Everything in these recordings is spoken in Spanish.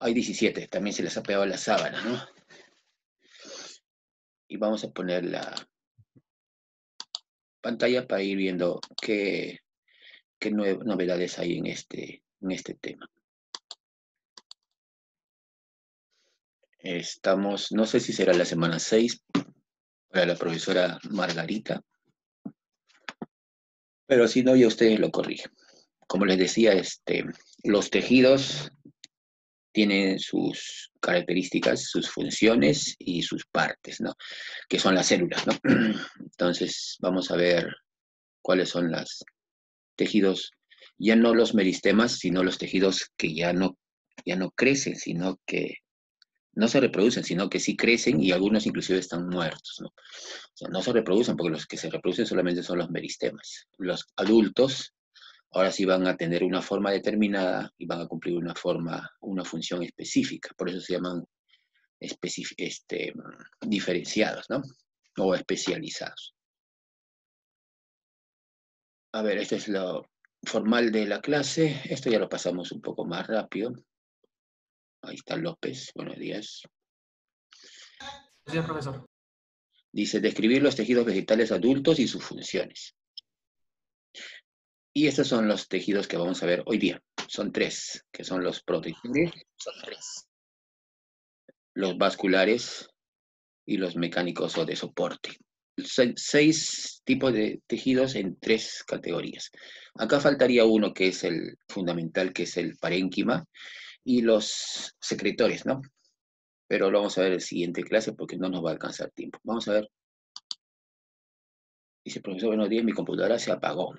Hay 17, también se les ha pegado la sábana, ¿no? Y vamos a poner la pantalla para ir viendo qué novedades hay en este tema. Estamos, no sé si será la semana 6 para la profesora Margarita, pero si no, ya ustedes lo corrigen. Como les decía, los tejidos tienen sus características, sus funciones y sus partes, ¿no? Que son las células, ¿no? Entonces, vamos a ver cuáles son los tejidos, ya no los meristemas, sino los tejidos que ya no crecen, sino que no se reproducen, sino que sí crecen y algunos inclusive están muertos, ¿no? O sea, no se reproducen porque los que se reproducen solamente son los meristemas. Los adultos ahora sí van a tener una forma determinada y van a cumplir una función específica. Por eso se llaman diferenciados, ¿no? O especializados. A ver, esto es lo formal de la clase. Esto ya lo pasamos un poco más rápido. Ahí está López. Buenos días. Sí, profesor. Dice, describir los tejidos vegetales adultos y sus funciones. Y estos son los tejidos que vamos a ver hoy día. Son tres, que son los protectores, son tres. Los vasculares y los mecánicos o de soporte. 6 tipos de tejidos en 3 categorías. Acá faltaría uno que es el fundamental, que es el parénquima, y los secretores, ¿no? Pero lo vamos a ver en la siguiente clase porque no nos va a alcanzar tiempo. Vamos a ver. Dice, profesor, buenos días, mi computadora se apagó.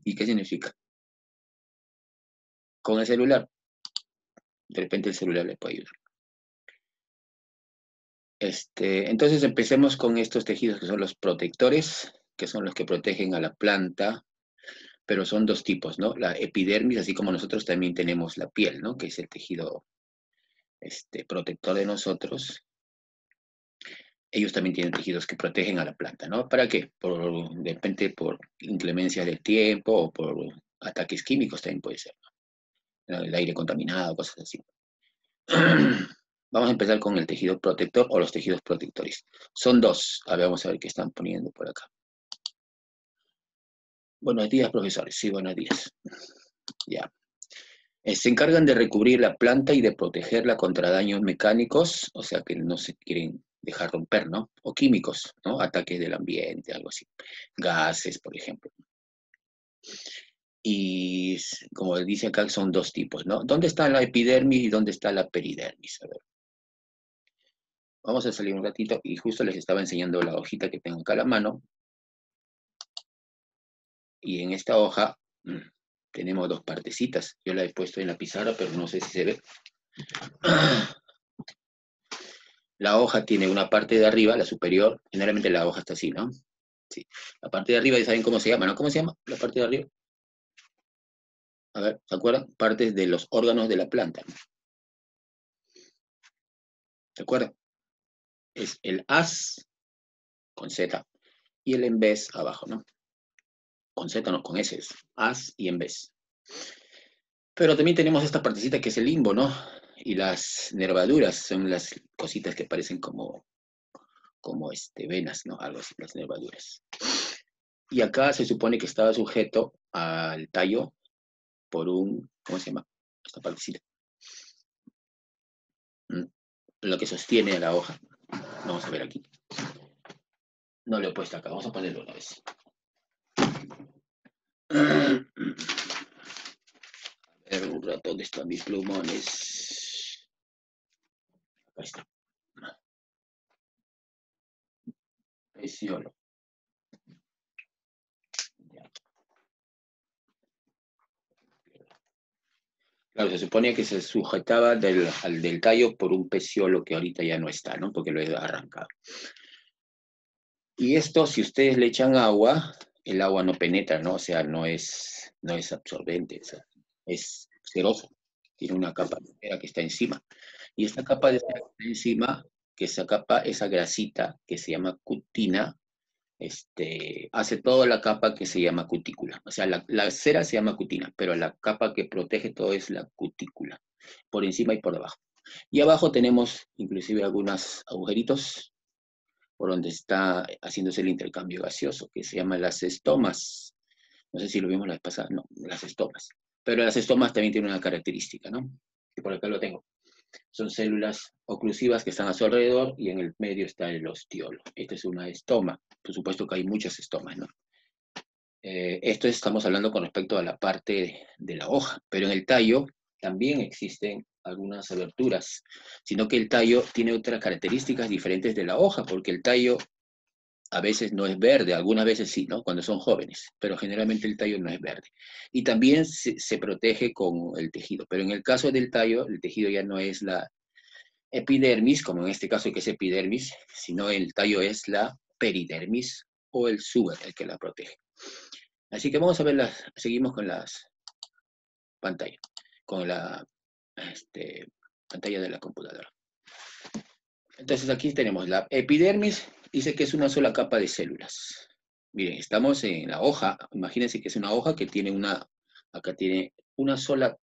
¿Y qué significa? Con el celular. De repente el celular le puede ayudar. Entonces empecemos con estos tejidos que son los protectores, que son los que protegen a la planta, pero son 2 tipos, ¿no? La epidermis, así como nosotros también tenemos la piel, ¿no? Que es el tejido protector de nosotros. Ellos también tienen tejidos que protegen a la planta, ¿no? ¿Para qué? De repente por inclemencia del tiempo o por ataques químicos también puede ser, ¿no? El aire contaminado, cosas así. Vamos a empezar con el tejido protector o los tejidos protectores. Son 2. A ver, vamos a ver qué están poniendo por acá. Buenos días, profesores. Sí, buenos días. Ya. Se encargan de recubrir la planta y de protegerla contra daños mecánicos, o sea que no se quieren dejar romper, ¿no? O químicos, ¿no? Ataques del ambiente, algo así. Gases, por ejemplo. Y como dice acá, son 2 tipos, ¿no? ¿Dónde está la epidermis y dónde está la peridermis? A ver. Vamos a salir un ratito y justo les estaba enseñando la hojita que tengo acá a la mano. Y en esta hoja tenemos 2 partecitas. Yo la he puesto en la pizarra, pero no sé si se ve. La hoja tiene una parte de arriba, la superior. Generalmente la hoja está así, ¿no? Sí. La parte de arriba, ¿ya saben cómo se llama, no? ¿Cómo se llama la parte de arriba? A ver, ¿se acuerdan? Partes de los órganos de la planta. ¿Se acuerdan? Es el as con Z y el en vez abajo, ¿no? Con Z, no, con S. As y en vez. Pero también tenemos esta partecita que es el limbo, ¿no? Y las nervaduras son las cositas que parecen como venas, ¿no? Algo así, las nervaduras. Y acá se supone que estaba sujeto al tallo por ¿cómo se llama? Esta partecita. Lo que sostiene a la hoja. Vamos a ver aquí. No lo he puesto acá, vamos a ponerlo una vez. A ver, un rato, ¿dónde están mis plumones? Acá está. Peciolo. Claro, se suponía que se sujetaba del tallo por un peciolo que ahorita ya no está, ¿no? Porque lo he arrancado. Y esto, si ustedes le echan agua, el agua no penetra, ¿no? O sea, no es absorbente, o sea, es ceroso. Tiene una capa de cera que está encima. Y esta capa de cera que está encima, que esa capa, esa grasita que se llama cutina, hace toda la capa que se llama cutícula. O sea, la cera se llama cutina, pero la capa que protege todo es la cutícula, por encima y por debajo. Y abajo tenemos inclusive algunos agujeritos por donde está haciéndose el intercambio gaseoso, que se llama las estomas. No sé si lo vimos la vez pasada, no, las estomas. Pero las estomas también tienen una característica, ¿no? Que por acá lo tengo. Son células oclusivas que están a su alrededor y en el medio está el ostiolo. Esta es una estoma. Por supuesto que hay muchas estomas, ¿no? Esto estamos hablando con respecto a la parte de la hoja, pero en el tallo también existen algunas aberturas, sino que el tallo tiene otras características diferentes de la hoja, porque el tallo a veces no es verde, algunas veces sí, ¿no? Cuando son jóvenes, pero generalmente el tallo no es verde. Y también se protege con el tejido, pero en el caso del tallo, el tejido ya no es la epidermis, como en este caso que es epidermis, sino el tallo es la peridermis o el suber el que la protege. Así que vamos a ver seguimos con las pantallas, con la pantalla de la computadora. Entonces aquí tenemos la epidermis, dice que es una sola capa de células. Miren, estamos en la hoja, imagínense que es una hoja que tiene acá tiene una sola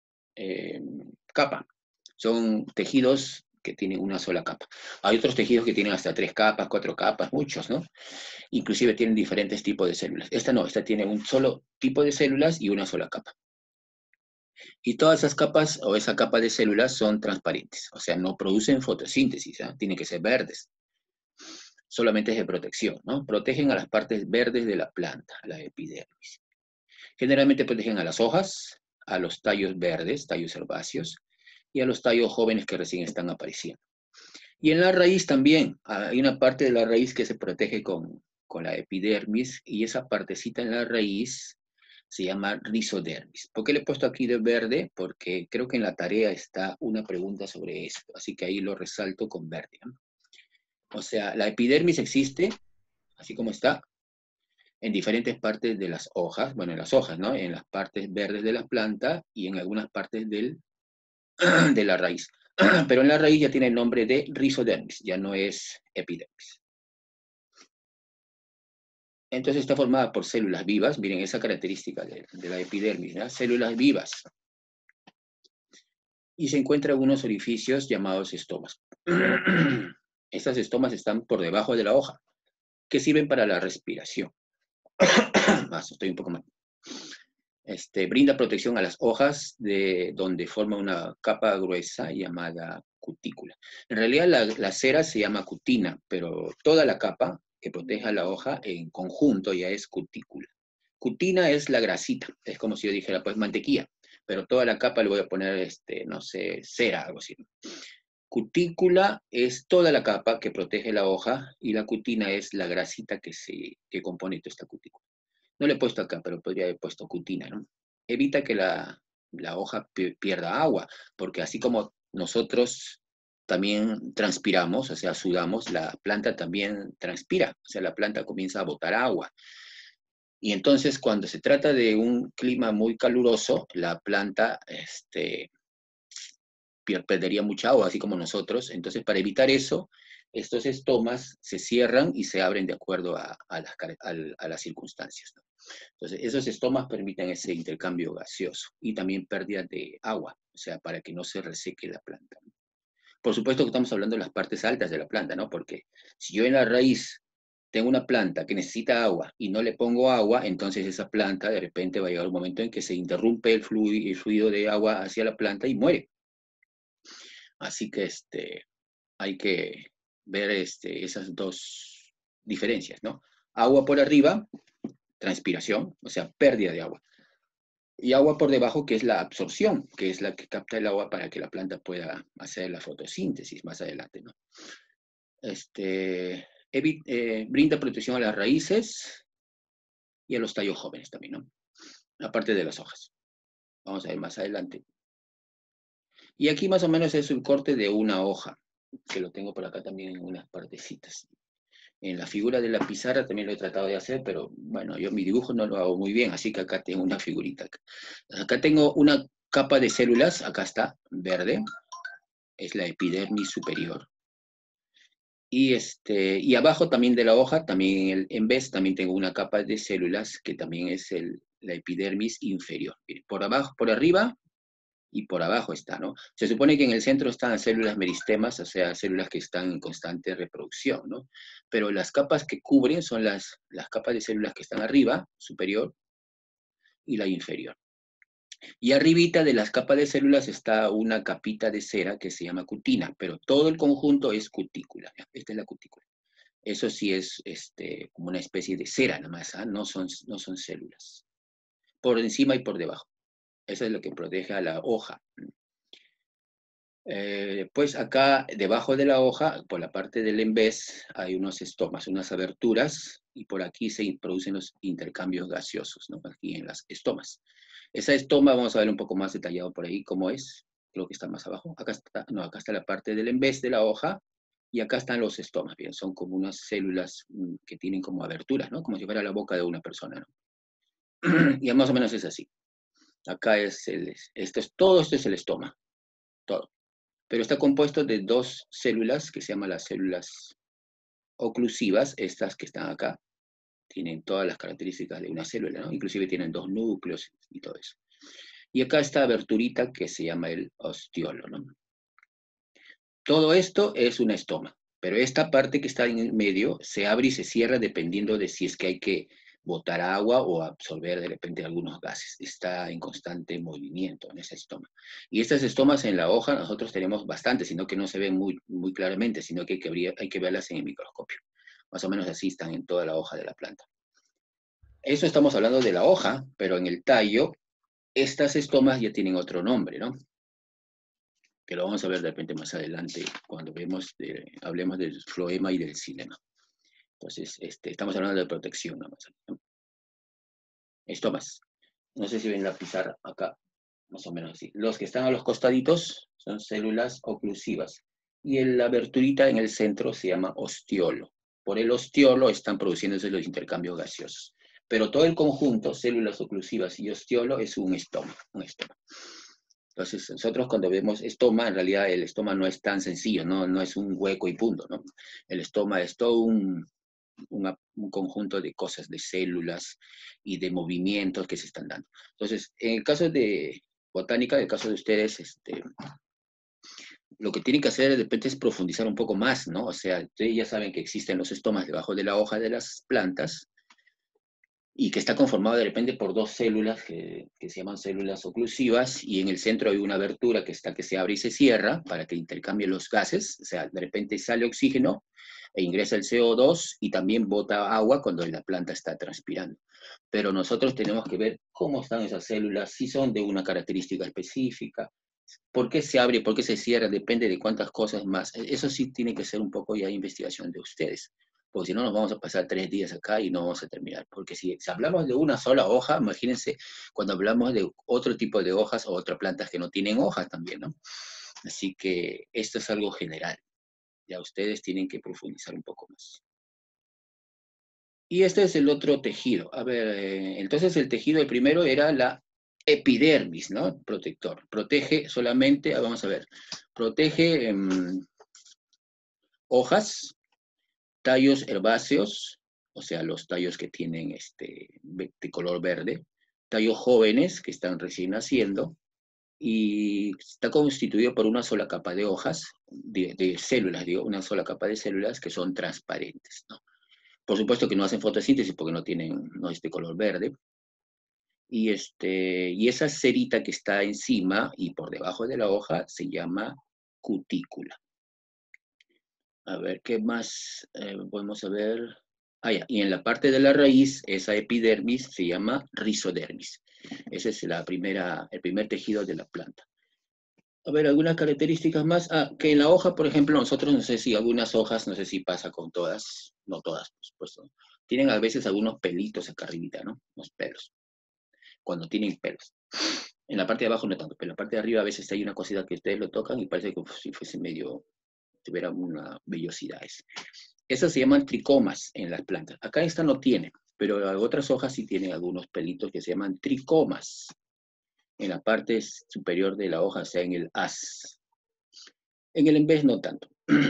capa. Son tejidos que tienen una sola capa. Hay otros tejidos que tienen hasta 3 capas, 4 capas, muchos, ¿no? Inclusive tienen diferentes tipos de células. Esta no, esta tiene un solo tipo de células y una sola capa. Y todas esas capas o esa capa de células son transparentes, o sea, no producen fotosíntesis, ¿eh? Tienen que ser verdes. Solamente es de protección, ¿no? Protegen a las partes verdes de la planta, a la epidermis. Generalmente protegen a las hojas, a los tallos verdes, tallos herbáceos, y a los tallos jóvenes que recién están apareciendo. Y en la raíz también, hay una parte de la raíz que se protege con la epidermis, y esa partecita en la raíz se llama rizodermis. ¿Por qué le he puesto aquí de verde? Porque creo que en la tarea está una pregunta sobre esto, así que ahí lo resalto con verde, ¿no? O sea, la epidermis existe, así como está, en diferentes partes de las hojas, bueno, en las hojas, ¿no? En las partes verdes de la planta y en algunas partes de la raíz. Pero en la raíz ya tiene el nombre de rizodermis, ya no es epidermis. Entonces está formada por células vivas, miren esa característica de la epidermis, ¿no? Células vivas. Y se encuentran unos orificios llamados estomas. Estas estomas están por debajo de la hoja, que sirven para la respiración. Estoy un poco mal. Brinda protección a las hojas de donde forma una capa gruesa llamada cutícula. En realidad la cera se llama cutina, pero toda la capa que protege a la hoja en conjunto ya es cutícula. Cutina es la grasita, es como si yo dijera, pues mantequilla, pero toda la capa le voy a poner, no sé, cera, algo así. Cutícula es toda la capa que protege la hoja y la cutina es la grasita que compone toda esta cutícula. No le he puesto acá, pero podría haber puesto cutina, ¿no? Evita que la hoja pierda agua, porque así como nosotros también transpiramos, o sea, sudamos, la planta también transpira, o sea, la planta comienza a botar agua. Y entonces, cuando se trata de un clima muy caluroso, la planta perdería mucha agua, así como nosotros. Entonces, para evitar eso, estos estomas se cierran y se abren de acuerdo a las circunstancias, ¿no? Entonces, esos estomas permiten ese intercambio gaseoso y también pérdida de agua, o sea, para que no se reseque la planta. Por supuesto que estamos hablando de las partes altas de la planta, ¿no? Porque si yo en la raíz tengo una planta que necesita agua y no le pongo agua, entonces esa planta de repente va a llegar un momento en que se interrumpe el fluido de agua hacia la planta y muere. Así que hay que ver esas dos diferencias, ¿no? Agua por arriba, transpiración, o sea, pérdida de agua. Y agua por debajo, que es la absorción, que es la que capta el agua para que la planta pueda hacer la fotosíntesis más adelante, ¿no? Brinda protección a las raíces y a los tallos jóvenes también, ¿no? Aparte de las hojas. Vamos a ver más adelante. Y aquí más o menos es un corte de una hoja, que lo tengo por acá también en unas partecitas. En la figura de la pizarra también lo he tratado de hacer, pero bueno, yo mi dibujo no lo hago muy bien, así que acá tengo una figurita. Acá tengo una capa de células, acá está, verde, es la epidermis superior. Y abajo también de la hoja, también en vez, también tengo una capa de células que también es la epidermis inferior. Miren, por abajo, por arriba y por abajo está, ¿no? Se supone que en el centro están las células meristemas, o sea, células que están en constante reproducción, ¿no? Pero las capas que cubren son las capas de células que están arriba, superior, y la inferior. Y arribita de las capas de células está una capita de cera que se llama cutina, pero todo el conjunto es cutícula. ¿Ya? Esta es la cutícula. Eso sí es como una especie de cera nada más, ¿ah? No son células. Por encima y por debajo. Eso es lo que protege a la hoja. Pues acá, debajo de la hoja, por la parte del embés, hay unos estomas, unas aberturas, y por aquí se producen los intercambios gaseosos, ¿no? Aquí en las estomas. Esa estoma, vamos a ver un poco más detallado por ahí cómo es. Creo que está más abajo. Acá está, no, acá está la parte del embés de la hoja, y acá están los estomas, bien, son como unas células que tienen como aberturas, ¿no? Como si fuera la boca de una persona, ¿no? Y más o menos es así. Acá todo esto es el estoma, todo. Pero está compuesto de dos células que se llaman las células oclusivas, estas que están acá, tienen todas las características de una célula, ¿no? Inclusive tienen dos núcleos y todo eso. Y acá está aberturita que se llama el ostiolo, ¿no? Todo esto es una estoma, pero esta parte que está en el medio se abre y se cierra dependiendo de si es que hay que botar agua o absorber de repente algunos gases. Está en constante movimiento en esa estoma. Y estas estomas en la hoja nosotros tenemos bastantes, sino que no se ven muy, muy claramente, sino que hay que verlas en el microscopio. Más o menos así están en toda la hoja de la planta. Eso estamos hablando de la hoja, pero en el tallo, estas estomas ya tienen otro nombre, ¿no? Que lo vamos a ver de repente más adelante cuando hablemos del floema y del xilema. Entonces, estamos hablando de protección, nada más, ¿no? Estomas. No sé si ven la pizarra acá, más o menos así. Los que están a los costaditos son células oclusivas. Y la aberturita en el centro se llama ostiolo. Por el ostiolo están produciéndose los intercambios gaseosos. Pero todo el conjunto, células oclusivas y ostiolo, es un estoma. Entonces, nosotros cuando vemos estoma, en realidad el estoma no es tan sencillo, no es un hueco y punto, ¿no? El estoma es todo un conjunto de cosas, de células y de movimientos que se están dando. Entonces, en el caso de botánica, en el caso de ustedes, lo que tienen que hacer de repente es profundizar un poco más, ¿no? O sea, ustedes ya saben que existen los estomas debajo de la hoja de las plantas, y que está conformado de repente por dos células que se llaman células oclusivas, y en el centro hay una abertura que se abre y se cierra para que intercambien los gases, o sea, de repente sale oxígeno e ingresa el CO2 y también bota agua cuando la planta está transpirando. Pero nosotros tenemos que ver cómo están esas células, si son de una característica específica, por qué se abre, por qué se cierra, depende de cuántas cosas más. Eso sí tiene que ser un poco ya investigación de ustedes, porque si no nos vamos a pasar 3 días acá y no vamos a terminar. Porque si hablamos de una sola hoja, imagínense cuando hablamos de otro tipo de hojas o otras plantas que no tienen hojas también, ¿no? Así que esto es algo general. Ya ustedes tienen que profundizar un poco más. Y este es el otro tejido. A ver, entonces el tejido, el primero era la epidermis, ¿no? Protector. Protege solamente, vamos a ver, protege hojas, tallos herbáceos, o sea, los tallos que tienen de color verde, tallos jóvenes que están recién naciendo, y está constituido por una sola capa de hojas, de células, digo, una sola capa de células que son transparentes, ¿no? Por supuesto que no hacen fotosíntesis porque no es de color verde. Y esa cerita que está encima y por debajo de la hoja se llama cutícula. A ver, ¿qué más podemos ver? Ah, ya. Y en la parte de la raíz, esa epidermis se llama rizodermis. Ese es el primer tejido de la planta. A ver, algunas características más. Ah, que en la hoja, por ejemplo, nosotros, no sé si algunas hojas, no sé si pasa con todas, no todas, por supuesto, tienen a veces algunos pelitos acá arribita, ¿no? Unos pelos, cuando tienen pelos. En la parte de abajo no tanto, pero en la parte de arriba a veces hay una cosita que ustedes lo tocan y parece como si fuese medio, tuviera una vellosidad. Esas se llaman tricomas en las plantas. Acá esta no tiene, pero otras hojas sí tienen algunos pelitos que se llaman tricomas en la parte superior de la hoja, o sea, en el haz. En el embés no tanto.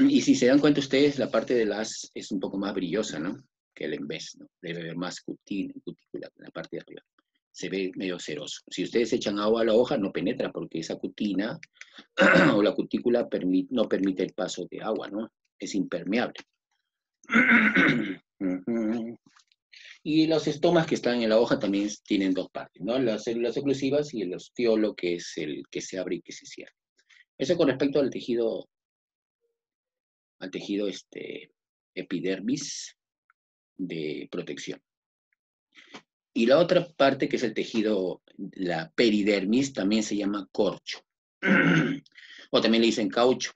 Y si se dan cuenta ustedes, la parte del haz es un poco más brillosa, ¿no? Que el en vez, ¿no? Debe haber más cutícula en la parte de arriba. Se ve medio ceroso. Si ustedes echan agua a la hoja, no penetra porque esa cutina o la cutícula no permite el paso de agua, ¿no? Es impermeable. Y los estomas que están en la hoja también tienen dos partes, ¿no? Las células oclusivas y el ostiolo, que es el que se abre y que se cierra. Eso con respecto al tejido epidermis de protección. Y la otra parte, que es el tejido, la peridermis, también se llama corcho. O también le dicen caucho,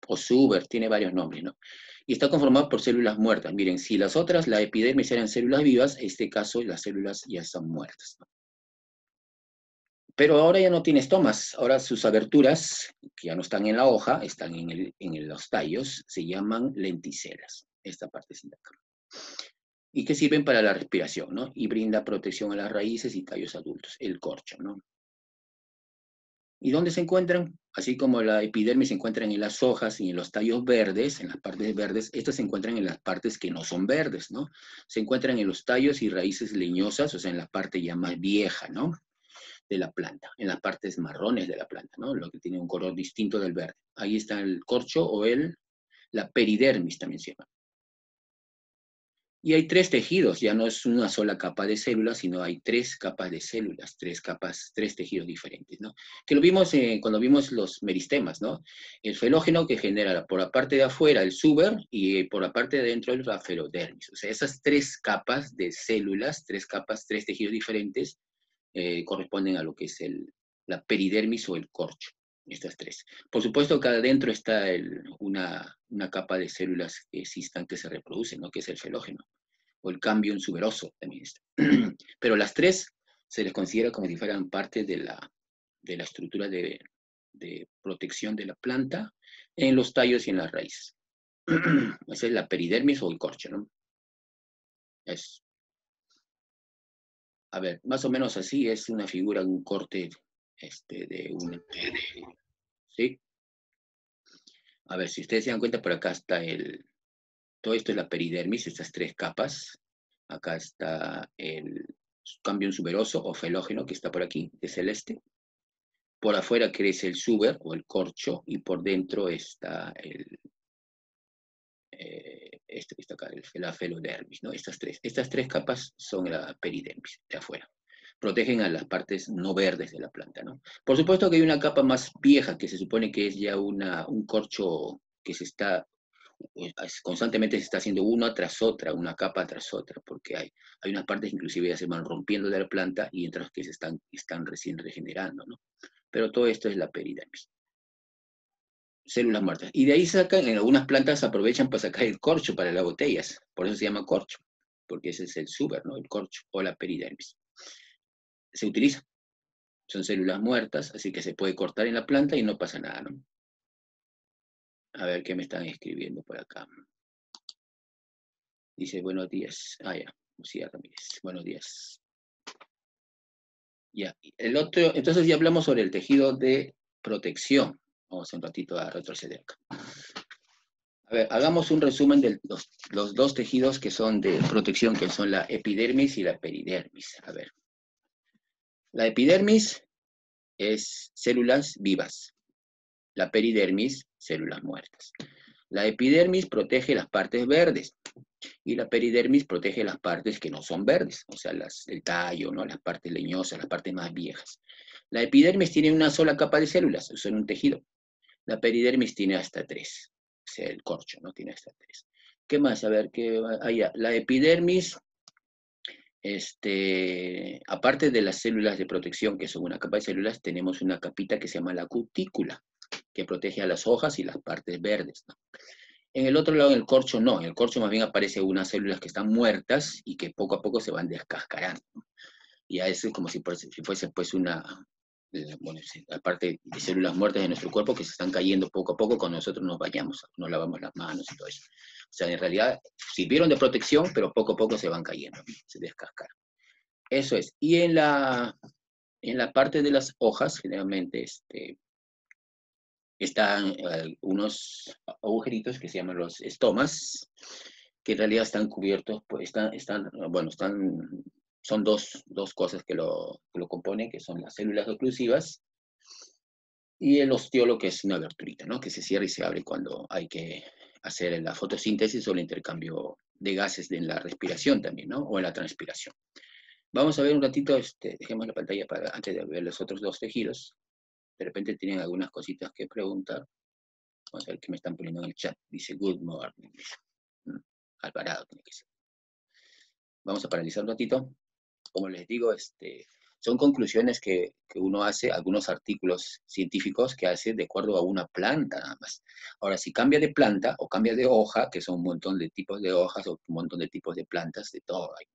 o suber, tiene varios nombres, ¿no? Y está conformado por células muertas. Miren, si las otras, la epidermis, eran células vivas, en este caso las células ya están muertas, ¿no? Pero ahora ya no tiene estomas, ahora sus aberturas, que ya no están en la hoja, están en los tallos, se llaman lenticelas, esta partecita acá. Y que sirven para la respiración, ¿no? Y brinda protección a las raíces y tallos adultos, el corcho, ¿no? ¿Y dónde se encuentran? Así como la epidermis se encuentran en las hojas y en los tallos verdes, en las partes verdes, estas se encuentran en las partes que no son verdes, ¿no? Se encuentran en los tallos y raíces leñosas, o sea, en la parte ya más vieja, ¿no? De la planta, en las partes marrones de la planta, ¿no? Lo que tiene un color distinto del verde. Ahí está el corcho o la peridermis también se llama. Y hay tres tejidos, ya no es una sola capa de células, sino hay tres capas de células, tres capas, tres tejidos diferentes, ¿no? Que lo vimos cuando vimos los meristemas, ¿no? El felógeno, que genera por la parte de afuera el suber y por la parte de adentro el raferodermis. O sea, esas tres capas de células, tres capas, tres tejidos diferentes, corresponden a lo que es la peridermis o el corcho. Estas tres. Por supuesto que adentro está una capa de células que existan, que se reproducen, ¿no? Que es el felógeno, o el cambium suberoso también está. Pero las tres se les considera como si fueran parte de la estructura de protección de la planta en los tallos y en las raíces. Esa es la peridermis o el corcho, ¿no? A ver, más o menos así es una figura, un corte de un... ¿Sí? A ver, si ustedes se dan cuenta, por acá está todo esto es la peridermis, estas tres capas. Acá está el cambium suberoso o felógeno, que está por aquí, de celeste. Por afuera crece el suber o el corcho, y por dentro está este que está acá, la felodermis, ¿no? Estas tres capas son la peridermis de afuera. Protegen a las partes no verdes de la planta, ¿no? Por supuesto que hay una capa más vieja que se supone que es ya un corcho que constantemente se está haciendo una tras otra, una capa tras otra, porque hay unas partes inclusive ya se van rompiendo de la planta y otras que están recién regenerando, ¿no? Pero todo esto es la peridermis. Células muertas. Y de ahí sacan, en algunas plantas aprovechan para sacar el corcho para las botellas, por eso se llama corcho, porque ese es el suber, ¿no? El corcho o la peridermis. Se utiliza, son células muertas, así que se puede cortar en la planta y no pasa nada, ¿no? A ver qué me están escribiendo por acá. Dice, buenos días. Ah, ya, Lucía Ramírez, buenos días. Ya, entonces ya hablamos sobre el tejido de protección. Vamos un ratito a retroceder acá. A ver, hagamos un resumen de los dos tejidos que son de protección, que son la epidermis y la peridermis. A ver, la epidermis es células vivas, la peridermis, células muertas. La epidermis protege las partes verdes y la peridermis protege las partes que no son verdes, o sea, el tallo, ¿no? Las partes leñosas, las partes más viejas. La epidermis tiene una sola capa de células, o sea, un tejido. La peridermis tiene hasta tres, o sea, el corcho, ¿no? Tiene hasta tres. ¿Qué más? A ver, la epidermis, aparte de las células de protección, que son una capa de células, tenemos una capita que se llama la cutícula, que protege a las hojas y las partes verdes, ¿no? En el otro lado, en el corcho, no. En el corcho más bien aparecen unas células que están muertas y que poco a poco se van descascarando, ¿no? Y a eso es como si fuese pues bueno, aparte de células muertas de nuestro cuerpo que se están cayendo poco a poco cuando nosotros nos bañamos, nos lavamos las manos y todo eso. O sea, en realidad sirvieron de protección, pero poco a poco se van cayendo, se descascaran. Eso es. Y en la parte de las hojas, generalmente, están unos agujeritos que se llaman los estomas, que en realidad están cubiertos, pues bueno, son dos cosas que lo componen, que son las células oclusivas y el ostiolo, que es una aberturita, ¿no? Que se cierra y se abre cuando hay que hacer la fotosíntesis o el intercambio de gases en la respiración también, ¿no? O en la transpiración. Vamos a ver un ratito, dejemos la pantalla antes de ver los otros dos tejidos. De repente tienen algunas cositas que preguntar. Vamos a ver qué me están poniendo en el chat. Dice, good morning. Alvarado tiene que ser. Vamos a paralizar un ratito. Como les digo, son conclusiones que uno hace, algunos artículos científicos que hace de acuerdo a una planta nada más. Ahora, si cambia de planta o cambia de hoja, que son un montón de tipos de hojas o un montón de tipos de plantas, de todo hay.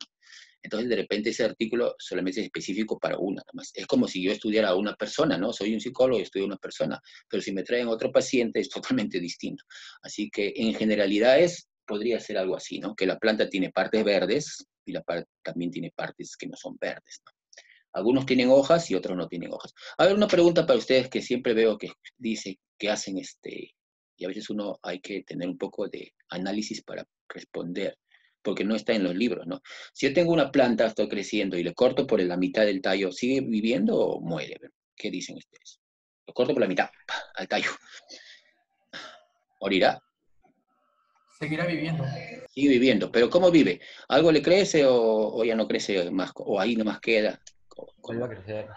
Entonces, de repente, ese artículo solamente es específico para una nada más. Es como si yo estudiara a una persona, ¿no? Soy un psicólogo y estudio a una persona, pero si me traen otro paciente es totalmente distinto. Así que, en generalidades, podría ser algo así, ¿no? Que la planta tiene partes verdes y también tiene partes que no son verdes, ¿no? Algunos tienen hojas y otros no tienen hojas. A ver, una pregunta para ustedes que siempre veo que dice que hacen y a veces uno hay que tener un poco de análisis para responder, porque no está en los libros, ¿no? Si yo tengo una planta, estoy creciendo y le corto por la mitad del tallo, ¿sigue viviendo o muere? ¿Qué dicen ustedes? Lo corto por la mitad, al tallo. ¿Morirá? Seguirá viviendo. Sigue viviendo, pero ¿cómo vive? ¿Algo le crece o ya no crece más? ¿O ahí nomás queda? Vuelve a crecer.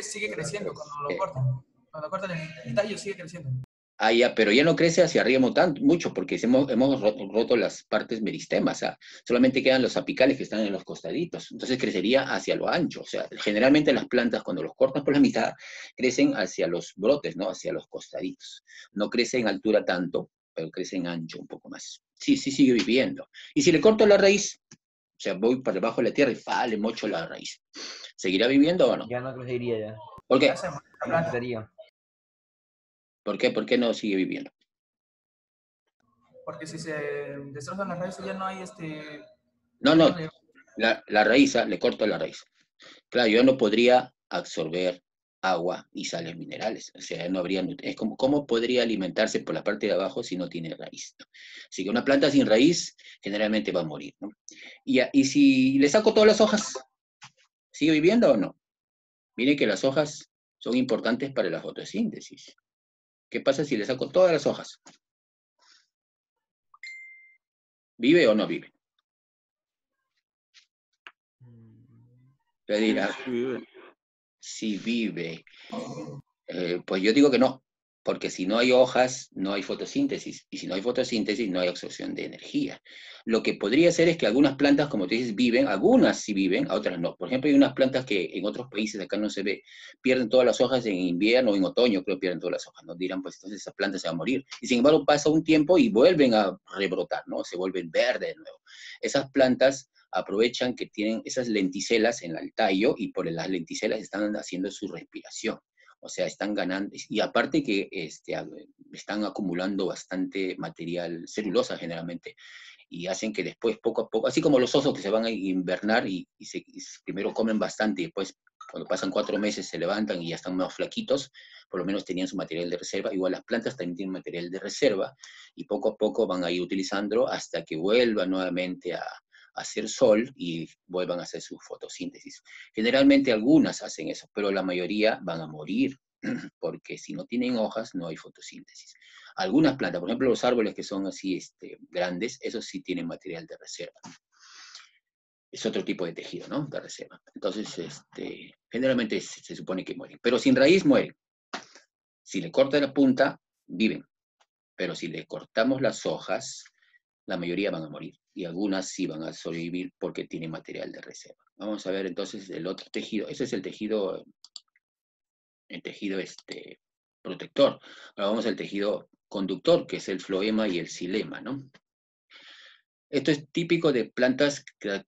Sigue creciendo cuando lo cortan. Cuando cortan el tallo sigue creciendo. Ah, ya, pero ya no crece hacia arriba mucho, porque hemos roto las partes meristemas, solamente quedan los apicales que están en los costaditos, entonces crecería hacia lo ancho, o sea, generalmente las plantas cuando los cortas por la mitad, crecen hacia los brotes, ¿no? Hacia los costaditos, no crece en altura tanto, pero crece en ancho un poco más. Sí, sí sigue viviendo. Y si le corto la raíz, o sea, voy para debajo de la tierra y le mocho la raíz, ¿seguirá viviendo o no? Ya no crecería ya. ¿Por qué? Ya se muere la No planta. crecería. ¿Por qué? ¿Por qué no sigue viviendo? Porque si se destrozan las raíces ya no hay No, ya no, no le- la raíz, le corto la raíz. Claro, yo no podría absorber agua y sales minerales, o sea, no habría es como, ¿cómo podría alimentarse por la parte de abajo si no tiene raíz? ¿No? Así que una planta sin raíz generalmente va a morir, ¿no? Y si le saco todas las hojas, ¿sigue viviendo o no? Miren que las hojas son importantes para la fotosíntesis. ¿Qué pasa si le saco todas las hojas? ¿Vive o no vive? Le dirá, si vive. Pues yo digo que no, porque si no hay hojas, no hay fotosíntesis, y si no hay fotosíntesis, no hay absorción de energía. Lo que podría ser es que algunas plantas, como tú dices, viven, algunas sí viven, otras no. Por ejemplo, hay unas plantas que en otros países acá no se ve, pierden todas las hojas en invierno o en otoño, creo que pierden todas las hojas, ¿no? Dirán, pues entonces esa planta se va a morir. Y sin embargo pasa un tiempo y vuelven a rebrotar, ¿no? Se vuelven verdes de nuevo. Esas plantas aprovechan que tienen esas lenticelas en el tallo y por las lenticelas están haciendo su respiración. O sea, están ganando, y aparte que están acumulando bastante material, celulosa generalmente, y hacen que después, poco a poco, así como los osos que se van a invernar y primero comen bastante y después, cuando pasan 4 meses, se levantan y ya están más flaquitos, por lo menos tenían su material de reserva. Igual las plantas también tienen material de reserva y poco a poco van a ir utilizándolo hasta que vuelvan nuevamente a hacer sol y vuelvan a hacer su fotosíntesis. Generalmente algunas hacen eso, pero la mayoría van a morir, porque si no tienen hojas no hay fotosíntesis. Algunas plantas, por ejemplo los árboles que son así grandes, esos sí tienen material de reserva. Es otro tipo de tejido, ¿no? De reserva. Entonces, generalmente se supone que mueren, pero sin raíz mueren. Si le corta la punta, viven, pero si le cortamos las hojas, la mayoría van a morir y algunas sí van a sobrevivir porque tienen material de reserva. Vamos a ver entonces el otro tejido. Ese es el tejido protector. Ahora vamos al tejido conductor, que es el floema y el xilema, ¿no? Esto es típico de plantas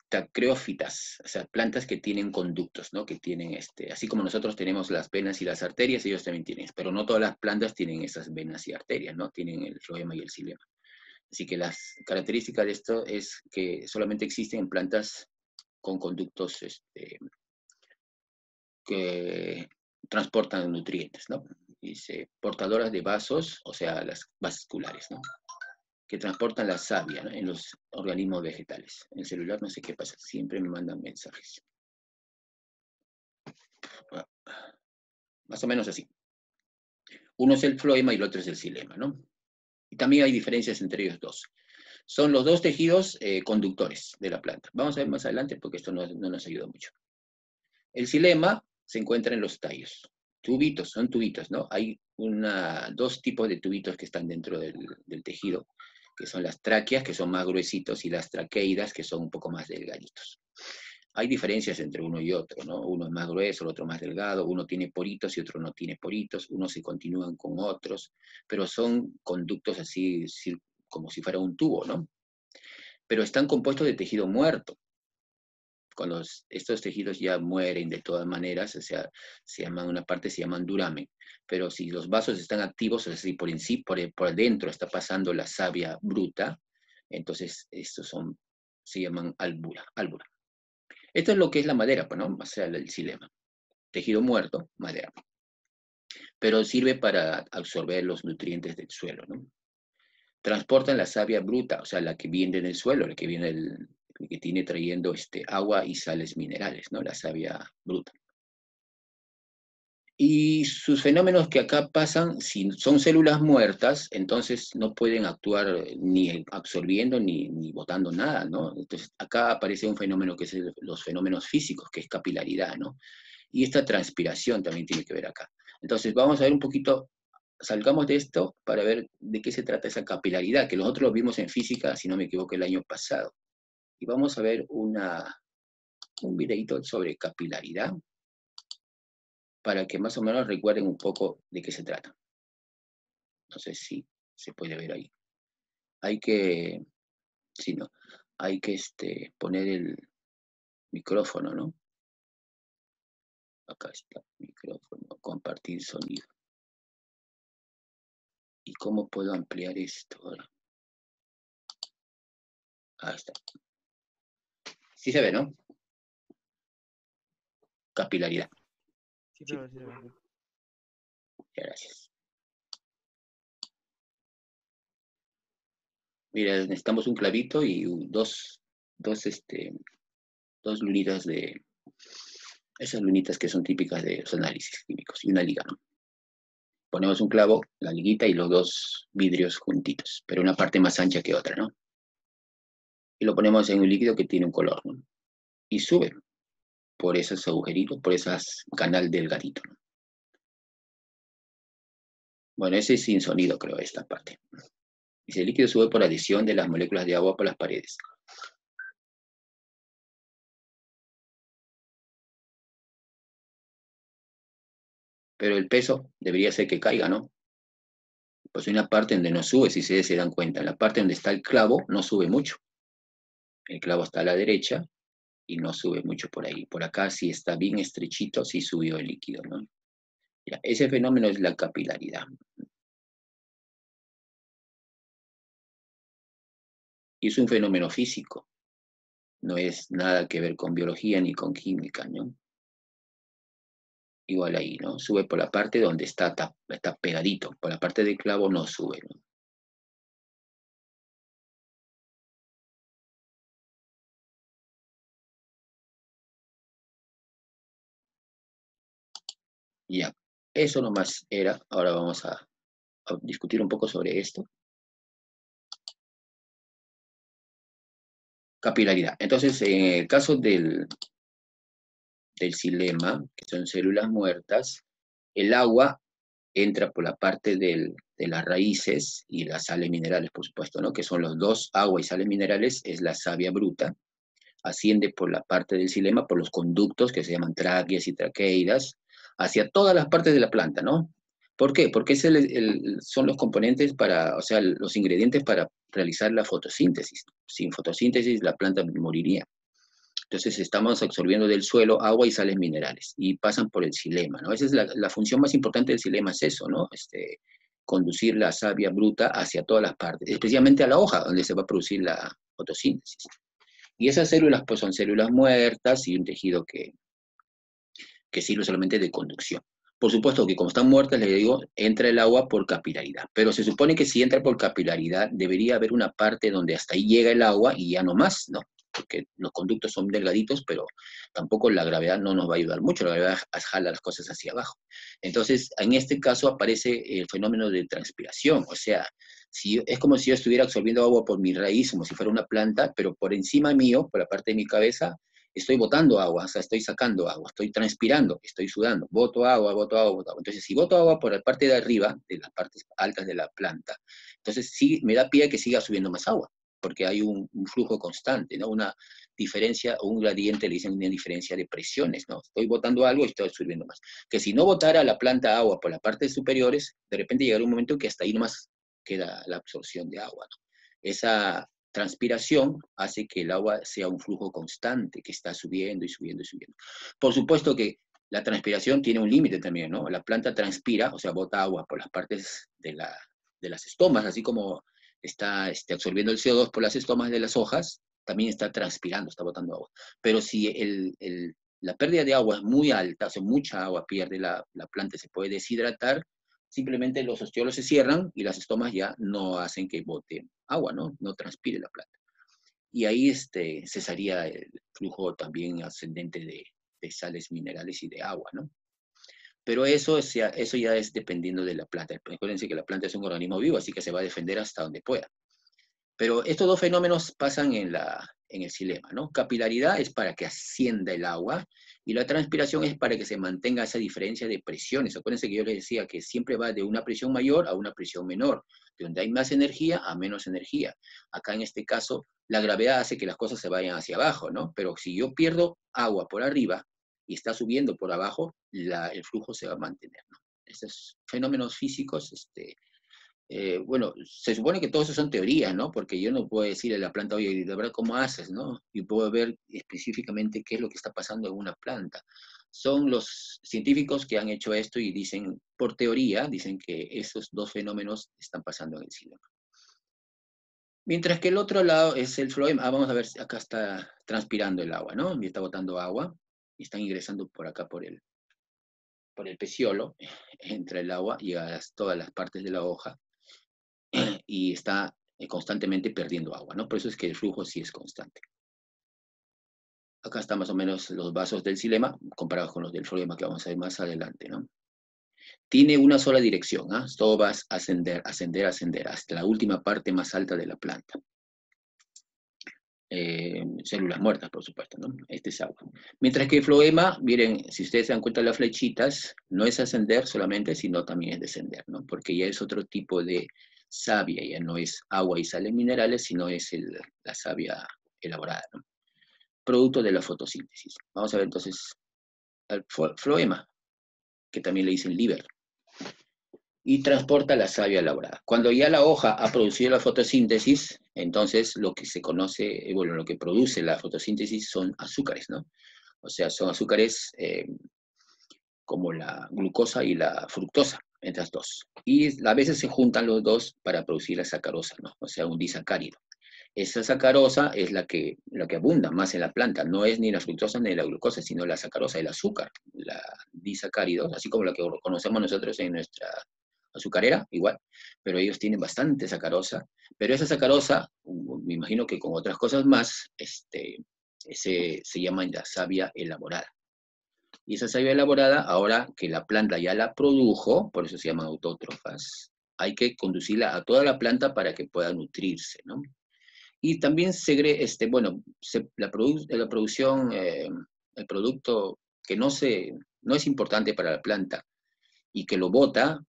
tacreófitas, o sea, plantas que tienen conductos, ¿no? Que tienen, así como nosotros tenemos las venas y las arterias, ellos también tienen, pero no todas las plantas tienen esas venas y arterias, ¿no? Tienen el floema y el xilema. Así que las características de esto es que solamente existen en plantas con conductos que transportan nutrientes, ¿no? Dice, portadoras de vasos, o sea, las vasculares, ¿no? Que transportan la savia, ¿no? En los organismos vegetales. En el celular no sé qué pasa, siempre me mandan mensajes. Más o menos así. Uno es el floema y el otro es el xilema, ¿no? Y también hay diferencias entre ellos dos. Son los dos tejidos conductores de la planta. Vamos a ver más adelante porque esto no nos ayuda mucho. El xilema se encuentra en los tallos. Tubitos, son tubitos, ¿no? Hay dos tipos de tubitos que están dentro del tejido, que son las tráqueas, que son más gruesitos, y las traqueidas, que son un poco más delgaditos. Hay diferencias entre uno y otro, ¿no? Uno es más grueso, el otro más delgado, uno tiene poritos y otro no tiene poritos, unos se continúan con otros, pero son conductos así, como si fuera un tubo, ¿no? Pero están compuestos de tejido muerto. Cuando estos tejidos ya mueren de todas maneras, o sea, una parte se llaman duramen, pero si los vasos están activos, o sea, si por dentro está pasando la savia bruta, entonces estos se llaman albura. Esto es lo que es la madera, pues, ¿no? O sea, el xilema. Tejido muerto, madera. Pero sirve para absorber los nutrientes del suelo, ¿no? Transportan la savia bruta, o sea, la que viene del suelo, la que viene que tiene trayendo agua y sales minerales, ¿no? La savia bruta. Y sus fenómenos que acá pasan, si son células muertas, entonces no pueden actuar ni absorbiendo ni botando nada, ¿no? Entonces acá aparece un fenómeno que es los fenómenos físicos, que es capilaridad, ¿no? Y esta transpiración también tiene que ver acá. Entonces vamos a ver un poquito, salgamos de esto para ver de qué se trata esa capilaridad, que nosotros lo vimos en física, si no me equivoco, el año pasado. Y vamos a ver un videito sobre capilaridad, para que más o menos recuerden un poco de qué se trata. No sé si se puede ver ahí. Hay que, si no, hay que poner el micrófono, ¿no? Acá está, micrófono, compartir sonido. ¿Y cómo puedo ampliar esto ahora? Ahí está. Sí se ve, ¿no? Capilaridad. Sí, pero sí. Gracias. Mira, necesitamos un clavito y dos lunitas de esas lunitas que son típicas de los análisis químicos y una liga, ¿no? Ponemos un clavo, la liguita y los dos vidrios juntitos, pero una parte más ancha que otra, ¿no? Y lo ponemos en un líquido que tiene un color, ¿no? Y sube por esos agujeritos, por esas canal delgadito, ¿no? Bueno, ese es sin sonido, creo, esta parte. Dice, el líquido sube por adición de las moléculas de agua por las paredes. Pero el peso debería ser que caiga, ¿no? Pues hay una parte donde no sube, si se dan cuenta. En la parte donde está el clavo no sube mucho. El clavo está a la derecha y no sube mucho por ahí. Por acá sí está bien estrechito, sí subió el líquido, ¿no? Ya, ese fenómeno es la capilaridad. Y es un fenómeno físico. No es nada que ver con biología ni con química, ¿no? Igual ahí, ¿no? Sube por la parte donde está pegadito. Por la parte del clavo no sube, ¿no? Ya, eso nomás era. Ahora vamos a discutir un poco sobre esto. Capilaridad. Entonces, en el caso del xilema, que son células muertas, el agua entra por la parte de las raíces y las sales minerales, por supuesto, ¿no? Que son los dos, agua y sales minerales, es la savia bruta. Asciende por la parte del xilema, por los conductos que se llaman tráqueas y traqueidas, hacia todas las partes de la planta, ¿no? ¿Por qué? Porque son los componentes o sea, los ingredientes para realizar la fotosíntesis. Sin fotosíntesis la planta moriría. Entonces estamos absorbiendo del suelo agua y sales minerales y pasan por el xilema, ¿no? Esa es la función más importante del xilema, es eso, ¿no? Conducir la savia bruta hacia todas las partes, especialmente a la hoja, donde se va a producir la fotosíntesis. Y esas células, pues, son células muertas y un tejido que sirve solamente de conducción. Por supuesto que como están muertas, les digo, entra el agua por capilaridad. Pero se supone que si entra por capilaridad, debería haber una parte donde hasta ahí llega el agua y ya no más, ¿no? Porque los conductos son delgaditos, pero tampoco la gravedad no nos va a ayudar mucho, la gravedad jala las cosas hacia abajo. Entonces, en este caso aparece el fenómeno de transpiración, o sea, es como si yo estuviera absorbiendo agua por mi raíz, como si fuera una planta, pero por encima mío, por la parte de mi cabeza, estoy botando agua, o sea, estoy sacando agua, estoy transpirando, estoy sudando, boto agua, boto agua, boto agua. Entonces, si boto agua por la parte de arriba, de las partes altas de la planta, entonces sí me da pie a que siga subiendo más agua, porque hay un flujo constante, ¿no? Una diferencia o un gradiente, le dicen una diferencia de presiones, ¿no? Estoy botando algo y estoy absorbiendo más. Que si no botara la planta agua por las partes superiores, de repente llegará un momento que hasta ahí nomás queda la absorción de agua, ¿no? Esa transpiración hace que el agua sea un flujo constante, que está subiendo y subiendo y subiendo. Por supuesto que la transpiración tiene un límite también, ¿no? La planta transpira, o sea, bota agua por las partes de las estomas, así como está absorbiendo el CO2 por las estomas de las hojas, también está transpirando, está botando agua. Pero si la pérdida de agua es muy alta, o sea, mucha agua pierde la planta, se puede deshidratar, simplemente los ostiolos se cierran y las estomas ya no hacen que bote agua, ¿no? No transpire la planta. Y ahí cesaría el flujo también ascendente de sales minerales y de agua, ¿no? Pero eso ya es dependiendo de la planta. Recuérdense que la planta es un organismo vivo, así que se va a defender hasta donde pueda. Pero estos dos fenómenos pasan en el xilema, ¿no? Capilaridad es para que ascienda el agua y la transpiración es para que se mantenga esa diferencia de presiones. Acuérdense que yo les decía que siempre va de una presión mayor a una presión menor, de donde hay más energía a menos energía. Acá en este caso, la gravedad hace que las cosas se vayan hacia abajo, ¿no? Pero si yo pierdo agua por arriba y está subiendo por abajo, el flujo se va a mantener, ¿no? Esos fenómenos físicos, bueno, se supone que todo eso son teorías, ¿no? Porque yo no puedo decirle a la planta, oye, de verdad, ¿cómo haces, no? Y puedo ver específicamente qué es lo que está pasando en una planta. Son los científicos que han hecho esto y dicen, por teoría, dicen que esos dos fenómenos están pasando en el xilema. Mientras que el otro lado es el floema. Vamos a ver, acá está transpirando el agua, ¿no? Y está botando agua y están ingresando por acá por el peciolo, entra el agua, llega a todas las partes de la hoja y está constantemente perdiendo agua, ¿no? Por eso es que el flujo sí es constante. Acá están más o menos los vasos del xilema comparados con los del floema que vamos a ver más adelante, ¿no? Tiene una sola dirección, ¿ah? Todo va a ascender, ascender, ascender, hasta la última parte más alta de la planta. Células muertas, por supuesto, ¿no? Este es agua. Mientras que el floema, miren, si ustedes se dan cuenta de las flechitas, no es ascender solamente, sino también es descender, ¿no? Porque ya es otro tipo de savia, ya no es agua y sales minerales, sino es la savia elaborada, ¿no? Producto de la fotosíntesis. Vamos a ver entonces el floema, que también le dicen liver, y transporta la savia elaborada. Cuando ya la hoja ha producido la fotosíntesis, entonces lo que se conoce, bueno, lo que produce la fotosíntesis son azúcares, ¿no? O sea, son azúcares como la glucosa y la fructosa, entre las dos. Y a veces se juntan los dos para producir la sacarosa, ¿no? O sea, un disacárido. Esa sacarosa es la que abunda más en la planta, no es ni la fructosa ni la glucosa, sino la sacarosa, el azúcar, la disacárido, así como la que conocemos nosotros en nuestra azucarera, igual, pero ellos tienen bastante sacarosa, pero esa sacarosa, me imagino que con otras cosas más, se llama la savia elaborada. Y esa savia elaborada, ahora que la planta ya la produjo, por eso se llaman autótrofas, hay que conducirla a toda la planta para que pueda nutrirse, ¿no? Y también la producción, el producto que no es importante para la planta y que lo bota,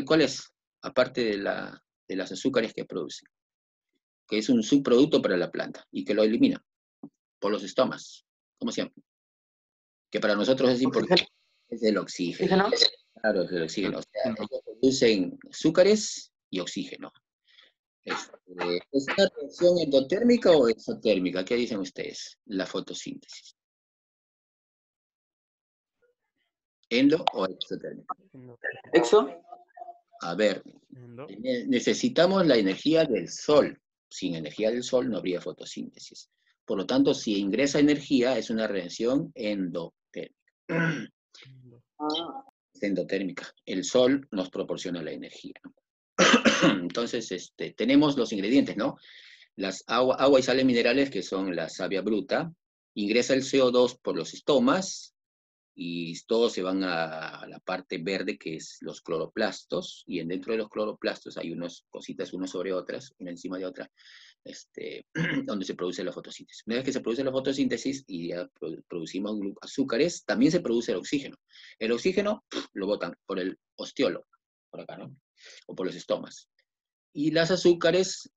¿cuál es? Aparte de las azúcares que produce, que es un subproducto para la planta y que lo elimina por los estomas, como siempre. Que para nosotros es importante, es el oxígeno. Claro, es el oxígeno. O sea, ellos producen azúcares y oxígeno. ¿Es una reacción endotérmica o exotérmica? ¿Qué dicen ustedes? La fotosíntesis. ¿Endo o exotérmica? ¿Exo? A ver, No. necesitamos la energía del sol. Sin energía del sol no habría fotosíntesis. Por lo tanto, si ingresa energía, es una reacción endotérmica. Ah. Es endotérmica. El sol nos proporciona la energía, ¿no? Entonces, tenemos los ingredientes, ¿no? Agua y sales minerales, que son la savia bruta, ingresa el CO2 por los estomas, y todos se van a la parte verde, que es los cloroplastos, y dentro de los cloroplastos hay unas cositas, unas sobre otras, una encima de otra, donde se produce la fotosíntesis. Una vez que se produce la fotosíntesis y ya producimos azúcares, también se produce el oxígeno. El oxígeno lo botan por el ostiolo, por acá, ¿no? O por los estomas. Y las azúcares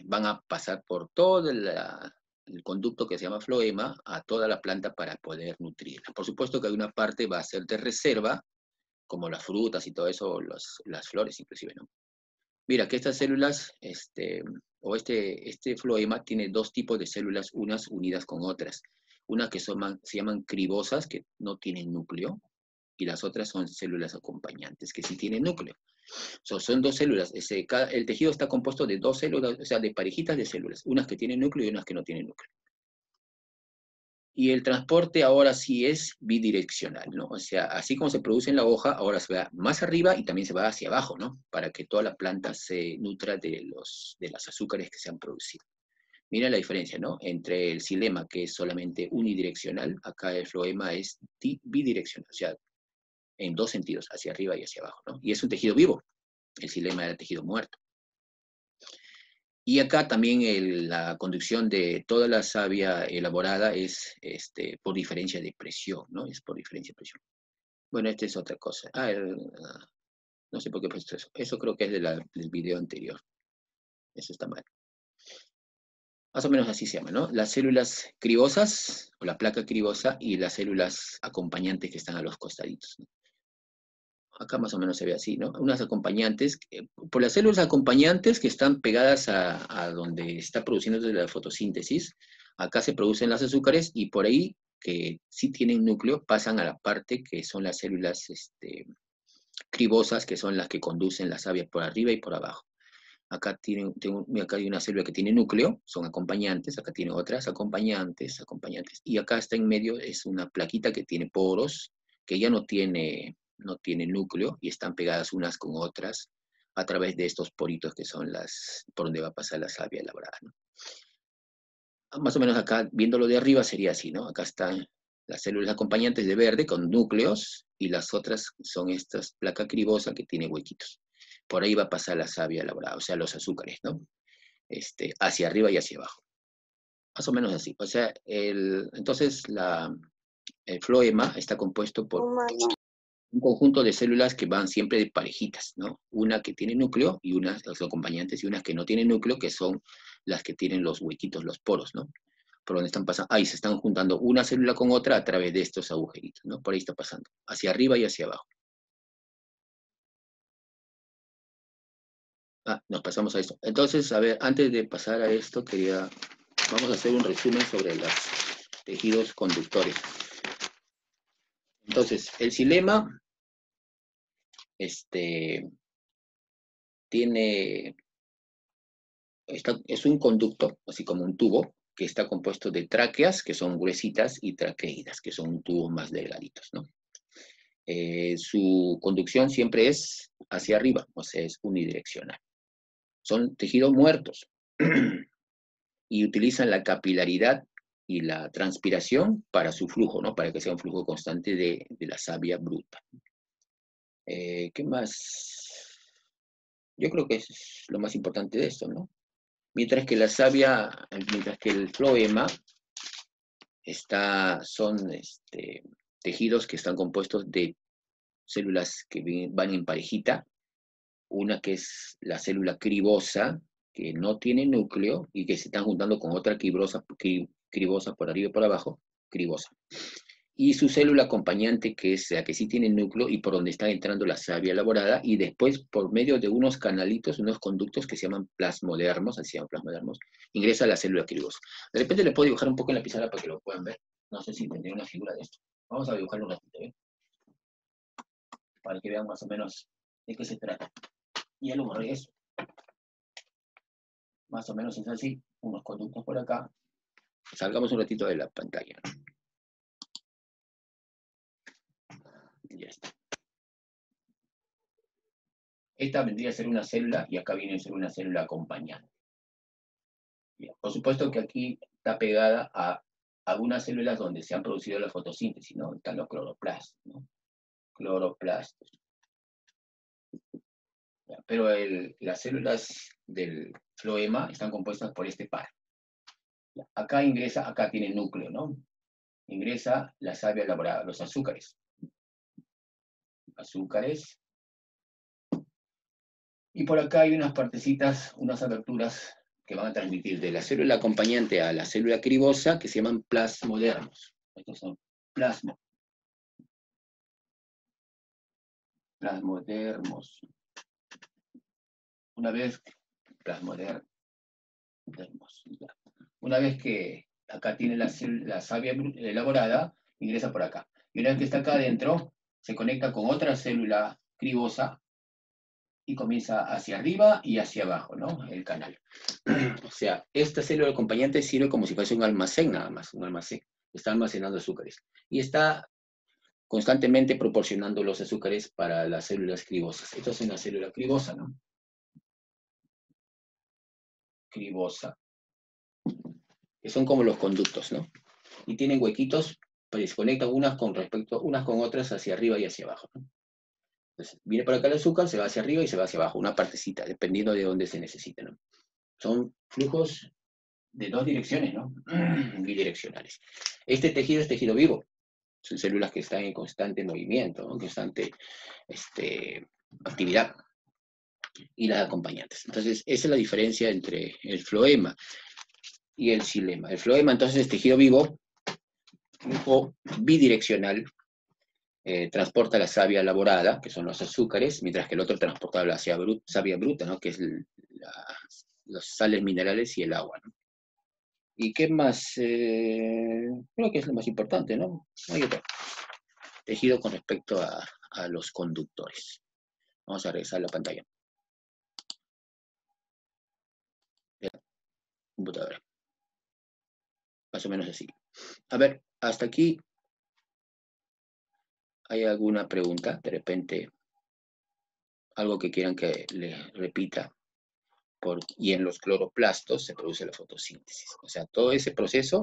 van a pasar por todo el conducto que se llama floema a toda la planta para poder nutrirla. Por supuesto que hay una parte va a ser de reserva, como las frutas y todo eso, las flores inclusive, ¿no? Mira, que estas células, este floema tiene dos tipos de células, unas unidas con otras. Unas que se llaman cribosas, que no tienen núcleo, y las otras son células acompañantes, que sí tienen núcleo. Son dos células. El tejido está compuesto de dos células, o sea, de parejitas de células, unas que tienen núcleo y unas que no tienen núcleo. Y el transporte ahora sí es bidireccional, ¿no? O sea, así como se produce en la hoja, ahora se va más arriba y también se va hacia abajo, ¿no? Para que toda la planta se nutra de las azúcares que se han producido. Mira la diferencia, ¿no? Entre el xilema, que es solamente unidireccional, acá el floema es bidireccional, o sea, en dos sentidos, hacia arriba y hacia abajo, ¿no? Y es un tejido vivo. El xilema era tejido muerto. Y acá también la conducción de toda la savia elaborada es por diferencia de presión, ¿no? Es por diferencia de presión. Bueno, esta es otra cosa. No sé por qué he puesto eso. Eso creo que es del video anterior. Eso está mal. Más o menos así se llama, ¿no? Las células cribosas, o la placa cribosa, y las células acompañantes que están a los costaditos, ¿no? Acá más o menos se ve así, ¿no? Unas acompañantes, por las células acompañantes que están pegadas a donde está produciéndose la fotosíntesis, acá se producen las azúcares y por ahí, que sí tienen núcleo, pasan a la parte que son las células cribosas, que son las que conducen la savia por arriba y por abajo. Acá acá hay una célula que tiene núcleo, son acompañantes, acá tiene otras acompañantes, y acá está en medio, es una plaquita que tiene poros, que ya no tiene núcleo, y están pegadas unas con otras a través de estos poritos que son por donde va a pasar la savia elaborada, ¿no? Más o menos acá, viéndolo de arriba, sería así, ¿no? Acá están las células acompañantes de verde con núcleos, y las otras son estas placa cribosa que tiene huequitos. Por ahí va a pasar la savia elaborada, o sea, los azúcares, ¿no? Hacia arriba y hacia abajo. Más o menos así. O sea, entonces el floema está compuesto por un conjunto de células que van siempre de parejitas, ¿no? Una que tiene núcleo y los acompañantes, y unas que no tienen núcleo, que son las que tienen los huequitos, los poros, ¿no? Por donde están pasando, ahí se están juntando una célula con otra a través de estos agujeritos, ¿no? Por ahí está pasando, hacia arriba y hacia abajo. Nos pasamos a esto. Entonces, a ver, antes de pasar a esto, vamos a hacer un resumen sobre los tejidos conductores. Entonces, el xilema, es un conducto, así como un tubo, que está compuesto de tráqueas, que son gruesitas, y traqueidas, que son un tubo más delgaditos, ¿no? Su conducción siempre es hacia arriba, o sea, es unidireccional. Son tejidos muertos y utilizan la capilaridad y la transpiración para su flujo, ¿no? Para que sea un flujo constante de la savia bruta. ¿Qué más? Yo creo que es lo más importante de esto, ¿no? Mientras que el floema son tejidos que están compuestos de células que van en parejita, una que es la célula cribosa, que no tiene núcleo y que se están juntando con otra cribosa por arriba y por abajo, cribosa. Y su célula acompañante, que es la que sí tiene núcleo y por donde está entrando la savia elaborada, y después por medio de unos canalitos, unos conductos que se llaman plasmodermos, así se llaman plasmodermos, ingresa a la célula cribosa. De repente le puedo dibujar un poco en la pizarra para que lo puedan ver. No sé si tendré una figura de esto. Vamos a dibujarlo un ratito, ¿eh? Para que vean más o menos de qué se trata. Y ya lo borré eso. Más o menos es así, unos conductos por acá. Salgamos un ratito de la pantalla. Ya está. esta vendría a ser una célula y acá viene a ser una célula acompañante. Bien, por supuesto que aquí está pegada a algunas células donde se han producido la fotosíntesis, ¿no? Están los cloroplastos, ¿no? Cloroplastos. Pero las células del floema están compuestas por este par. Acá ingresa, acá tiene núcleo, ¿no? Ingresa la savia elaborada, los azúcares. Azúcares. Y por acá hay unas partecitas, unas aberturas que van a transmitir de la célula acompañante a la célula cribosa que se llaman plasmodermos. Estos son plasmodermos. Una vez, plasmodermos. Una vez que acá tiene la savia elaborada, ingresa por acá. Y una vez que está acá adentro, se conecta con otra célula cribosa y comienza hacia arriba y hacia abajo, ¿no? El canal. O sea, esta célula acompañante sirve como si fuese un almacén nada más, un almacén. Está almacenando azúcares. Y está constantemente proporcionando los azúcares para las células cribosas. Esta es una célula cribosa, ¿no? Cribosa. Que son como los conductos, ¿no? Y tienen huequitos, pues se conectan unas con otras hacia arriba y hacia abajo, ¿no? Entonces, viene por acá el azúcar, se va hacia arriba y se va hacia abajo, una partecita, dependiendo de dónde se necesite, ¿no? Son flujos de dos direcciones, ¿no? Bidireccionales. Este tejido es tejido vivo. Son células que están en constante movimiento, ¿no? En constante actividad. Y las acompañantes. Entonces, esa es la diferencia entre el floema y el xilema. El floema, entonces, es tejido vivo, flujo bidireccional, transporta la savia elaborada, que son los azúcares, mientras que el otro transporta la savia bruta, ¿no? Que es las sales minerales y el agua, ¿no? ¿Y qué más? Creo que es lo más importante, ¿no? Hay otro tejido con respecto a los conductores. Vamos a regresar a la pantalla. De la computadora. Más o menos así. A ver, hasta aquí. ¿Hay alguna pregunta? De repente, algo que quieran que les repita. Y en los cloroplastos se produce la fotosíntesis. O sea, todo ese proceso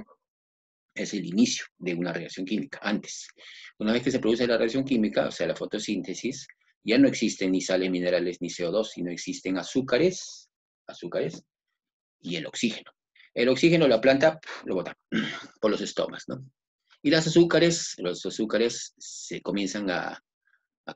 es el inicio de una reacción química, antes. Una vez que se produce la reacción química, o sea, la fotosíntesis, ya no existen ni sales minerales ni CO2, sino existen azúcares y el oxígeno. El oxígeno la planta lo bota por los estomas, ¿no? Y los azúcares se comienzan a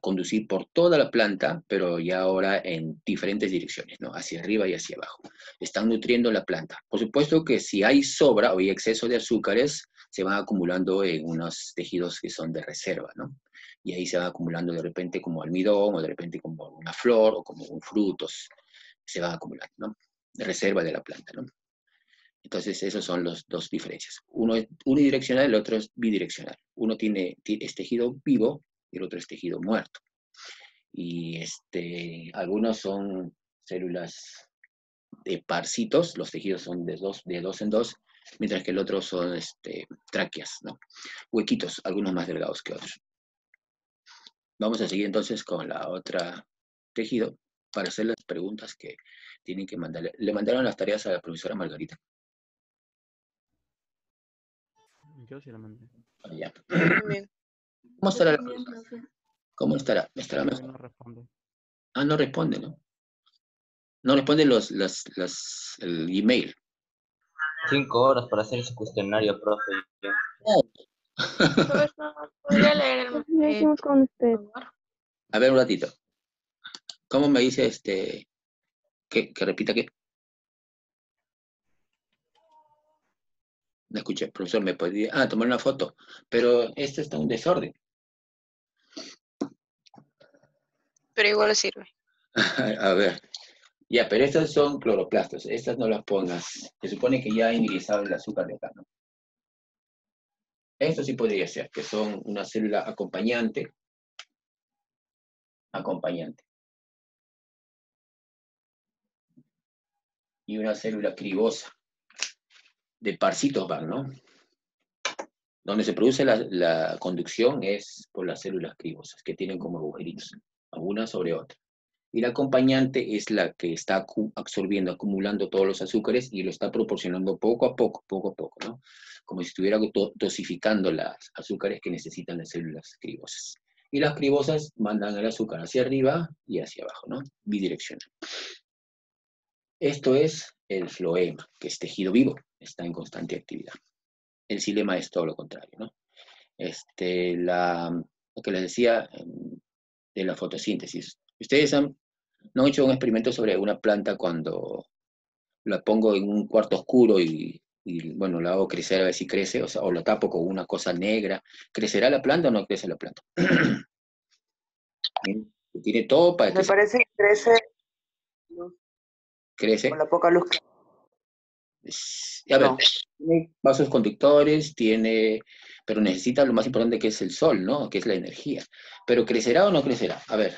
conducir por toda la planta, pero ya ahora en diferentes direcciones, ¿no? Hacia arriba y hacia abajo. Están nutriendo la planta. Por supuesto que si hay sobra o hay exceso de azúcares, se van acumulando en unos tejidos que son de reserva, ¿no? Y ahí se van acumulando de repente como almidón, o de repente como una flor, o como frutos. Se van acumulando, ¿no? De reserva de la planta, ¿no? Entonces, esos son las dos diferencias. Uno es unidireccional, el otro es bidireccional. Uno es tejido vivo y el otro es tejido muerto. Y algunos son células de parcitos, los tejidos son de dos en dos, mientras que el otro son tráqueas, ¿no? Huequitos, algunos más delgados que otros. Vamos a seguir entonces con la otra tejido para hacer las preguntas que tienen que mandarle. Le mandaron las tareas a la profesora Margarita. Yo sí la mandé. Ya. Bien. ¿Cómo estará la profesora? ¿Cómo estará? ¿Estará mejor? No responde. Ah, no responde, ¿no? No responde el email. 5 horas para hacer ese cuestionario, profe. Profesor, ¿podría leer con usted. A ver, un ratito. ¿Cómo me dice que repita qué? No escuché, profesor, me podría... tomar una foto. Pero esto está en desorden. Pero igual sirve. A ver. Ya, pero estas son cloroplastos. Estas no las pongas. Se supone que ya ha ingresado el azúcar de acá, ¿no? Esto sí podría ser, que son una célula acompañante. Y una célula cribosa. De parcitos van, ¿no? Donde se produce la conducción es por las células cribosas, que tienen como agujeritos, una sobre otra. Y la acompañante es la que está absorbiendo, acumulando todos los azúcares y lo está proporcionando poco a poco, ¿no? Como si estuviera dosificando los azúcares que necesitan las células cribosas. Y las cribosas mandan el azúcar hacia arriba y hacia abajo, ¿no? Bidireccional. Esto es el floema, que es tejido vivo, está en constante actividad. El xilema es todo lo contrario, ¿no? Lo que les decía de la fotosíntesis. Ustedes no han hecho un experimento sobre una planta cuando la pongo en un cuarto oscuro y bueno, la hago crecer a ver si crece, o sea, o la tapo con una cosa negra. ¿Crecerá la planta o no crece la planta? Tiene todo para que Me parece que crece crece. con la poca luz que... A ver, No. tiene vasos conductores, pero necesita lo más importante que es el sol, ¿no? Que es la energía. Pero ¿crecerá o no crecerá? A ver,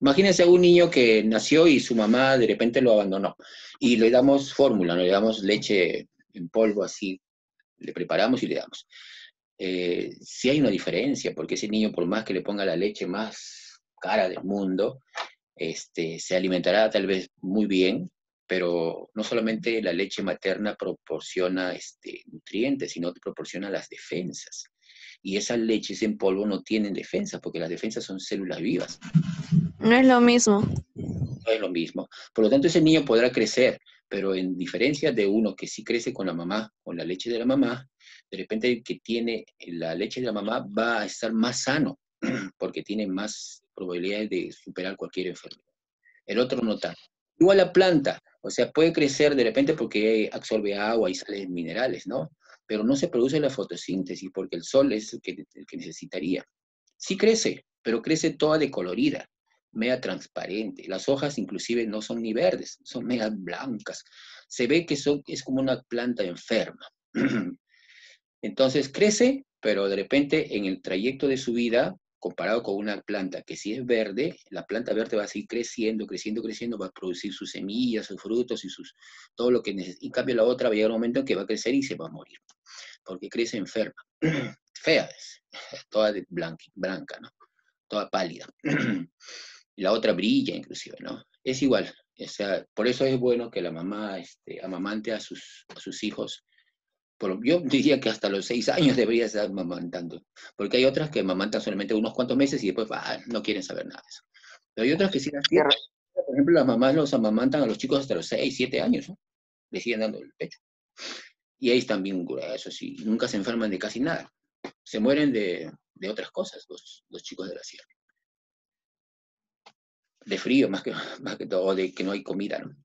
imagínense a un niño que nació y su mamá de repente lo abandonó. Y le damos fórmula, ¿no? Le damos leche en polvo así, le preparamos y le damos. Sí hay una diferencia, porque ese niño, por más que le ponga la leche más cara del mundo, se alimentará tal vez muy bien, pero no solamente la leche materna proporciona nutrientes, sino que proporciona las defensas. Y esas leches en polvo no tienen defensas, porque las defensas son células vivas. No es lo mismo. No es lo mismo. Por lo tanto, ese niño podrá crecer, pero en diferencia de uno que sí crece con la mamá, con la leche de la mamá, de repente el que tiene la leche de la mamá va a estar más sano, porque tiene más probabilidades de superar cualquier enfermedad. El otro no tanto. Igual la planta, o sea, puede crecer de repente porque absorbe agua y sales minerales, ¿no? Pero no se produce la fotosíntesis porque el sol es el que necesitaría. Sí crece, pero crece toda decolorida, media transparente. Las hojas inclusive no son ni verdes, son media blancas. Se ve que es como una planta enferma. Entonces crece, pero de repente en el trayecto de su vida, comparado con una planta que si es verde, la planta verde va a seguir creciendo, va a producir sus semillas, sus frutos y todo lo que necesita. En cambio la otra va a llegar un momento en que va a crecer y se va a morir, porque crece enferma. Fea es, toda blanca, ¿no? Toda pálida. Y la otra brilla inclusive, ¿no? Es igual, o sea, por eso es bueno que la mamá amamante a sus hijos. Yo diría que hasta los 6 años debería estar amamantando, porque hay otras que amamantan solamente unos cuantos meses y después no quieren saber nada de eso. Pero hay otras que sí las tienen. Por ejemplo, las mamás los amamantan a los chicos hasta los 6, 7 años, ¿no? Le siguen dando el pecho. Y ahí están bien gruesos y nunca se enferman de casi nada. Se mueren de otras cosas los chicos de la sierra. De frío más que todo, o de que no hay comida, ¿no?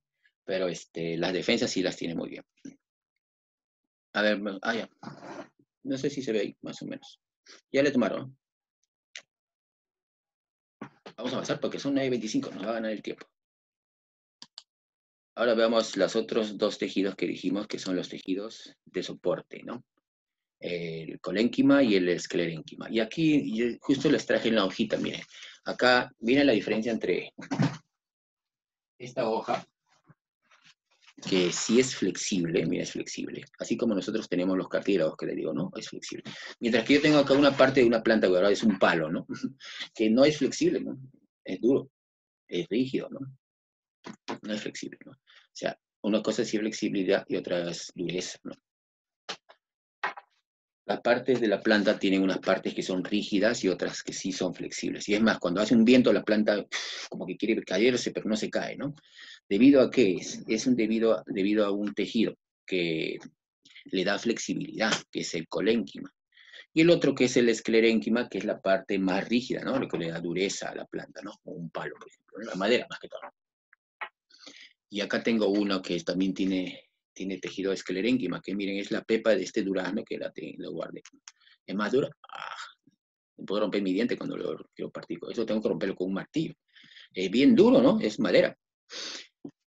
Pero las defensas sí las tiene muy bien. A ver, ya. No sé si se ve ahí, más o menos. Ya le tomaron. Vamos a avanzar porque son 9:25, nos va a ganar el tiempo. Ahora veamos los otros dos tejidos que dijimos, que son los tejidos de soporte, ¿no? El colénquima y el esclerénquima. Y aquí justo les traje en la hojita, miren. Acá viene la diferencia entre esta hoja, que sí es flexible, mira, es flexible. Así como nosotros tenemos los cartílagos, que le digo, ¿no? Es flexible. Mientras que yo tengo acá una parte de una planta, que ahora es un palo, ¿no? Que no es flexible, ¿no? Es duro, es rígido, ¿no? No es flexible, ¿no? O sea, una cosa es flexibilidad y otra es dureza, ¿no? Las partes de la planta tienen unas partes que son rígidas y otras que sí son flexibles. Y es más, cuando hace un viento la planta como que quiere caerse, pero no se cae, ¿no? ¿Debido a qué es? Es debido a un tejido que le da flexibilidad, que es el colénquima. Y el otro que es el esclerénquima, que es la parte más rígida, ¿no? Lo que le da dureza a la planta, ¿no? O un palo, por ejemplo, ¿no? La madera más que todo. Y acá tengo uno que también tiene tejido esclerénquima, que miren, es la pepa de este durazno que lo guardé. ¿Es más dura? Puedo romper mi diente cuando lo quiero partir. Eso tengo que romperlo con un martillo. Es bien duro, ¿no? Es madera.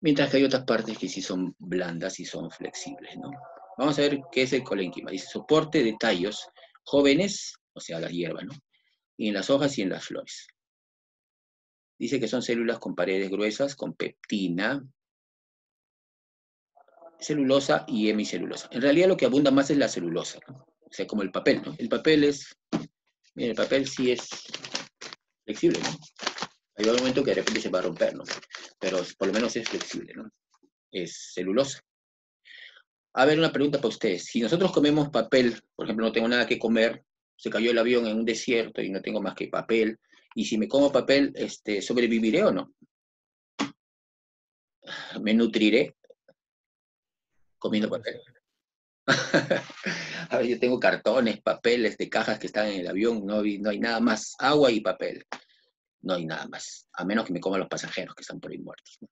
Mientras que hay otras partes que sí son blandas y son flexibles, ¿no? Vamos a ver qué es el colénquima. Dice soporte de tallos jóvenes, o sea, las hierbas, ¿no? Y en las hojas y en las flores. Dice que son células con paredes gruesas, con peptina, celulosa y hemicelulosa. En realidad lo que abunda más es la celulosa, ¿no? O sea, como el papel, ¿no? El papel miren, el papel sí es flexible, ¿no? Hay un momento que de repente se va a romper, ¿no? Pero por lo menos es flexible, ¿no? Es celulosa. A ver, una pregunta para ustedes. Si nosotros comemos papel, por ejemplo, no tengo nada que comer, se cayó el avión en un desierto y no tengo más que papel, y si me como papel, ¿sobreviviré o no? ¿Me nutriré comiendo No lo papel? sé. A ver, yo tengo cartones, papeles de cajas que están en el avión, no hay nada más, agua y papel, no hay nada más, a menos que me coman los pasajeros que están por ahí muertos, ¿no?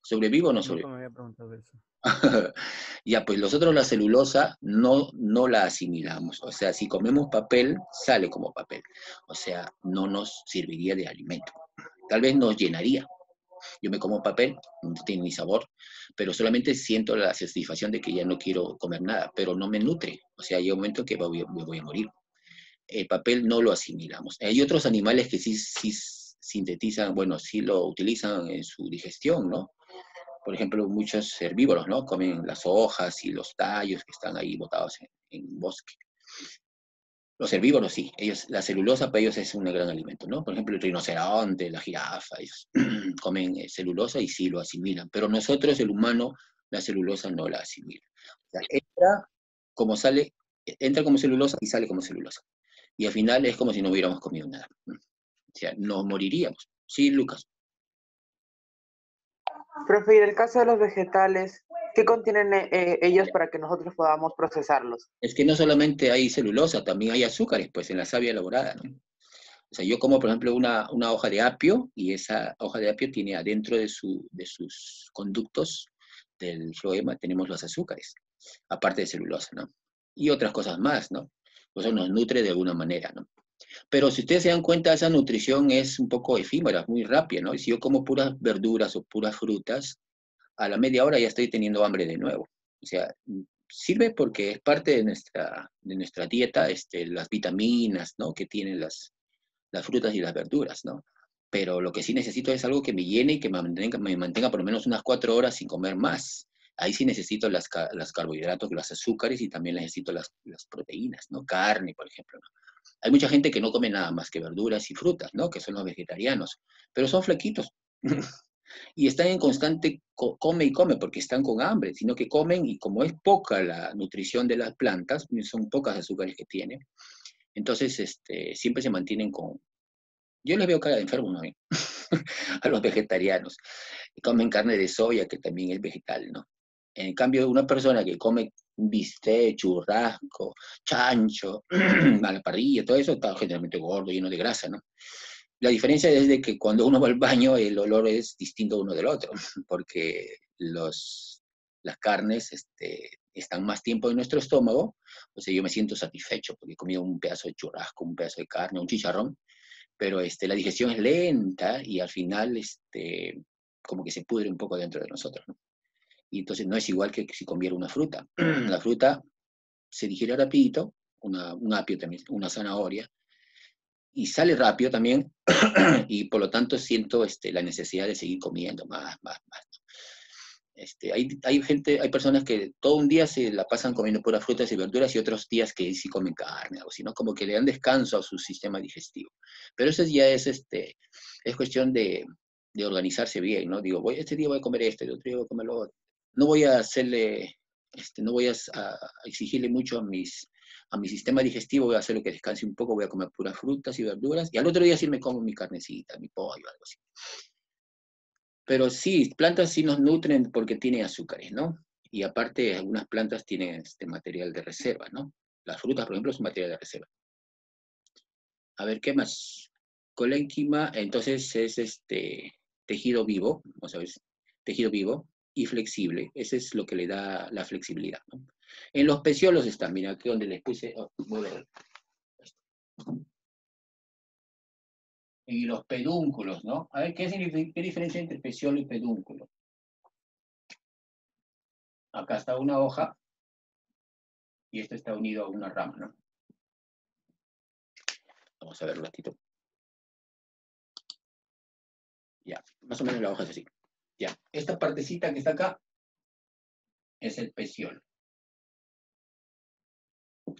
¿Sobrevivo o no Nunca sobrevivo? me había preguntado eso. Ya, pues nosotros la celulosa no la asimilamos. O sea, si comemos papel, sale como papel. O sea, no nos serviría de alimento. Tal vez nos llenaría. Yo me como papel, no tiene ni sabor, pero solamente siento la satisfacción de que ya no quiero comer nada, pero no me nutre. O sea, hay un momento que me voy a morir. El papel no lo asimilamos. Hay otros animales que sí sintetizan, bueno, sí lo utilizan en su digestión, ¿no? Por ejemplo, muchos herbívoros, ¿no? Comen las hojas y los tallos que están ahí botados en bosque. Los herbívoros sí, la celulosa para ellos es un gran alimento, ¿no? Por ejemplo, el rinoceronte, la jirafa, ellos comen celulosa y sí lo asimilan, pero nosotros, el humano, la celulosa no la asimila. O sea, entra como celulosa y sale como celulosa. Y al final es como si no hubiéramos comido nada. O sea, nos moriríamos. Sí, Lucas. Profe, y en el caso de los vegetales, ¿qué contienen ellos para que nosotros podamos procesarlos? Es que no solamente hay celulosa, también hay azúcares, pues, en la savia elaborada, ¿no? O sea, yo como, por ejemplo, una hoja de apio, y esa hoja de apio tiene adentro de sus conductos del floema, tenemos los azúcares, aparte de celulosa, ¿no? Y otras cosas más, ¿no? Eso nos nutre de alguna manera, ¿no? Pero si ustedes se dan cuenta, esa nutrición es un poco efímera, muy rápida, ¿no? Y si yo como puras verduras o puras frutas, a la media hora ya estoy teniendo hambre de nuevo. O sea, sirve porque es parte de nuestra dieta, las vitaminas, ¿no? Que tienen las frutas y las verduras, ¿no? Pero lo que sí necesito es algo que me llene y que me mantenga por lo menos unas 4 horas sin comer más. Ahí sí necesito las carbohidratos, los azúcares y también necesito las proteínas, ¿no? Carne, por ejemplo, ¿no? Hay mucha gente que no come nada más que verduras y frutas, ¿no? Que son los vegetarianos, pero son flequitos. Y están en constante come y come porque están con hambre, sino que comen y como es poca la nutrición de las plantas, son pocas azúcares que tienen, entonces siempre se mantienen con... Yo les veo cara de enfermo, ¿no? A los vegetarianos. Comen carne de soya, que también es vegetal, ¿no? En cambio, una persona que come bistec, churrasco, chancho, a la parrilla, todo eso está generalmente gordo, lleno de grasa, ¿no? La diferencia es de que cuando uno va al baño, el olor es distinto uno del otro, porque las carnes están más tiempo en nuestro estómago, o sea, yo me siento satisfecho porque he comido un pedazo de churrasco, un pedazo de carne, un chicharrón, pero la digestión es lenta y al final como que se pudre un poco dentro de nosotros, ¿no? Y entonces no es igual que si comiera una fruta. La fruta se digiere rapidito, un apio también, una zanahoria, y sale rápido también, y por lo tanto siento la necesidad de seguir comiendo más. Hay personas que todo un día se la pasan comiendo puras frutas y verduras y otros días que sí comen carne, algo así, ¿no? Como que le dan descanso a su sistema digestivo. Pero eso ya es cuestión de organizarse bien, ¿no? Digo, este día voy a comer esto, el otro día voy a comer lo otro. No voy a hacerle, no voy a exigirle mucho a mi sistema digestivo, voy a hacerlo que descanse un poco, voy a comer puras frutas y verduras, y al otro día sí me como mi carnecita, mi pollo, algo así. Pero sí, plantas sí nos nutren porque tienen azúcares, ¿no? Y aparte, algunas plantas tienen este material de reserva, ¿no? Las frutas, por ejemplo, son material de reserva. A ver, ¿qué más? Colénquima, entonces es tejido vivo, vamos a ver, tejido vivo y flexible. Ese es lo que le da la flexibilidad, ¿no? En los peciolos están, mira, aquí donde les puse, y los pedúnculos, ¿no? A ver, ¿qué diferencia entre peciolo y pedúnculo? Acá está una hoja y este está unido a una rama, ¿no? Vamos a ver un ratito. Ya, más o menos la hoja es así. Ya, esta partecita que está acá es el peciolo. O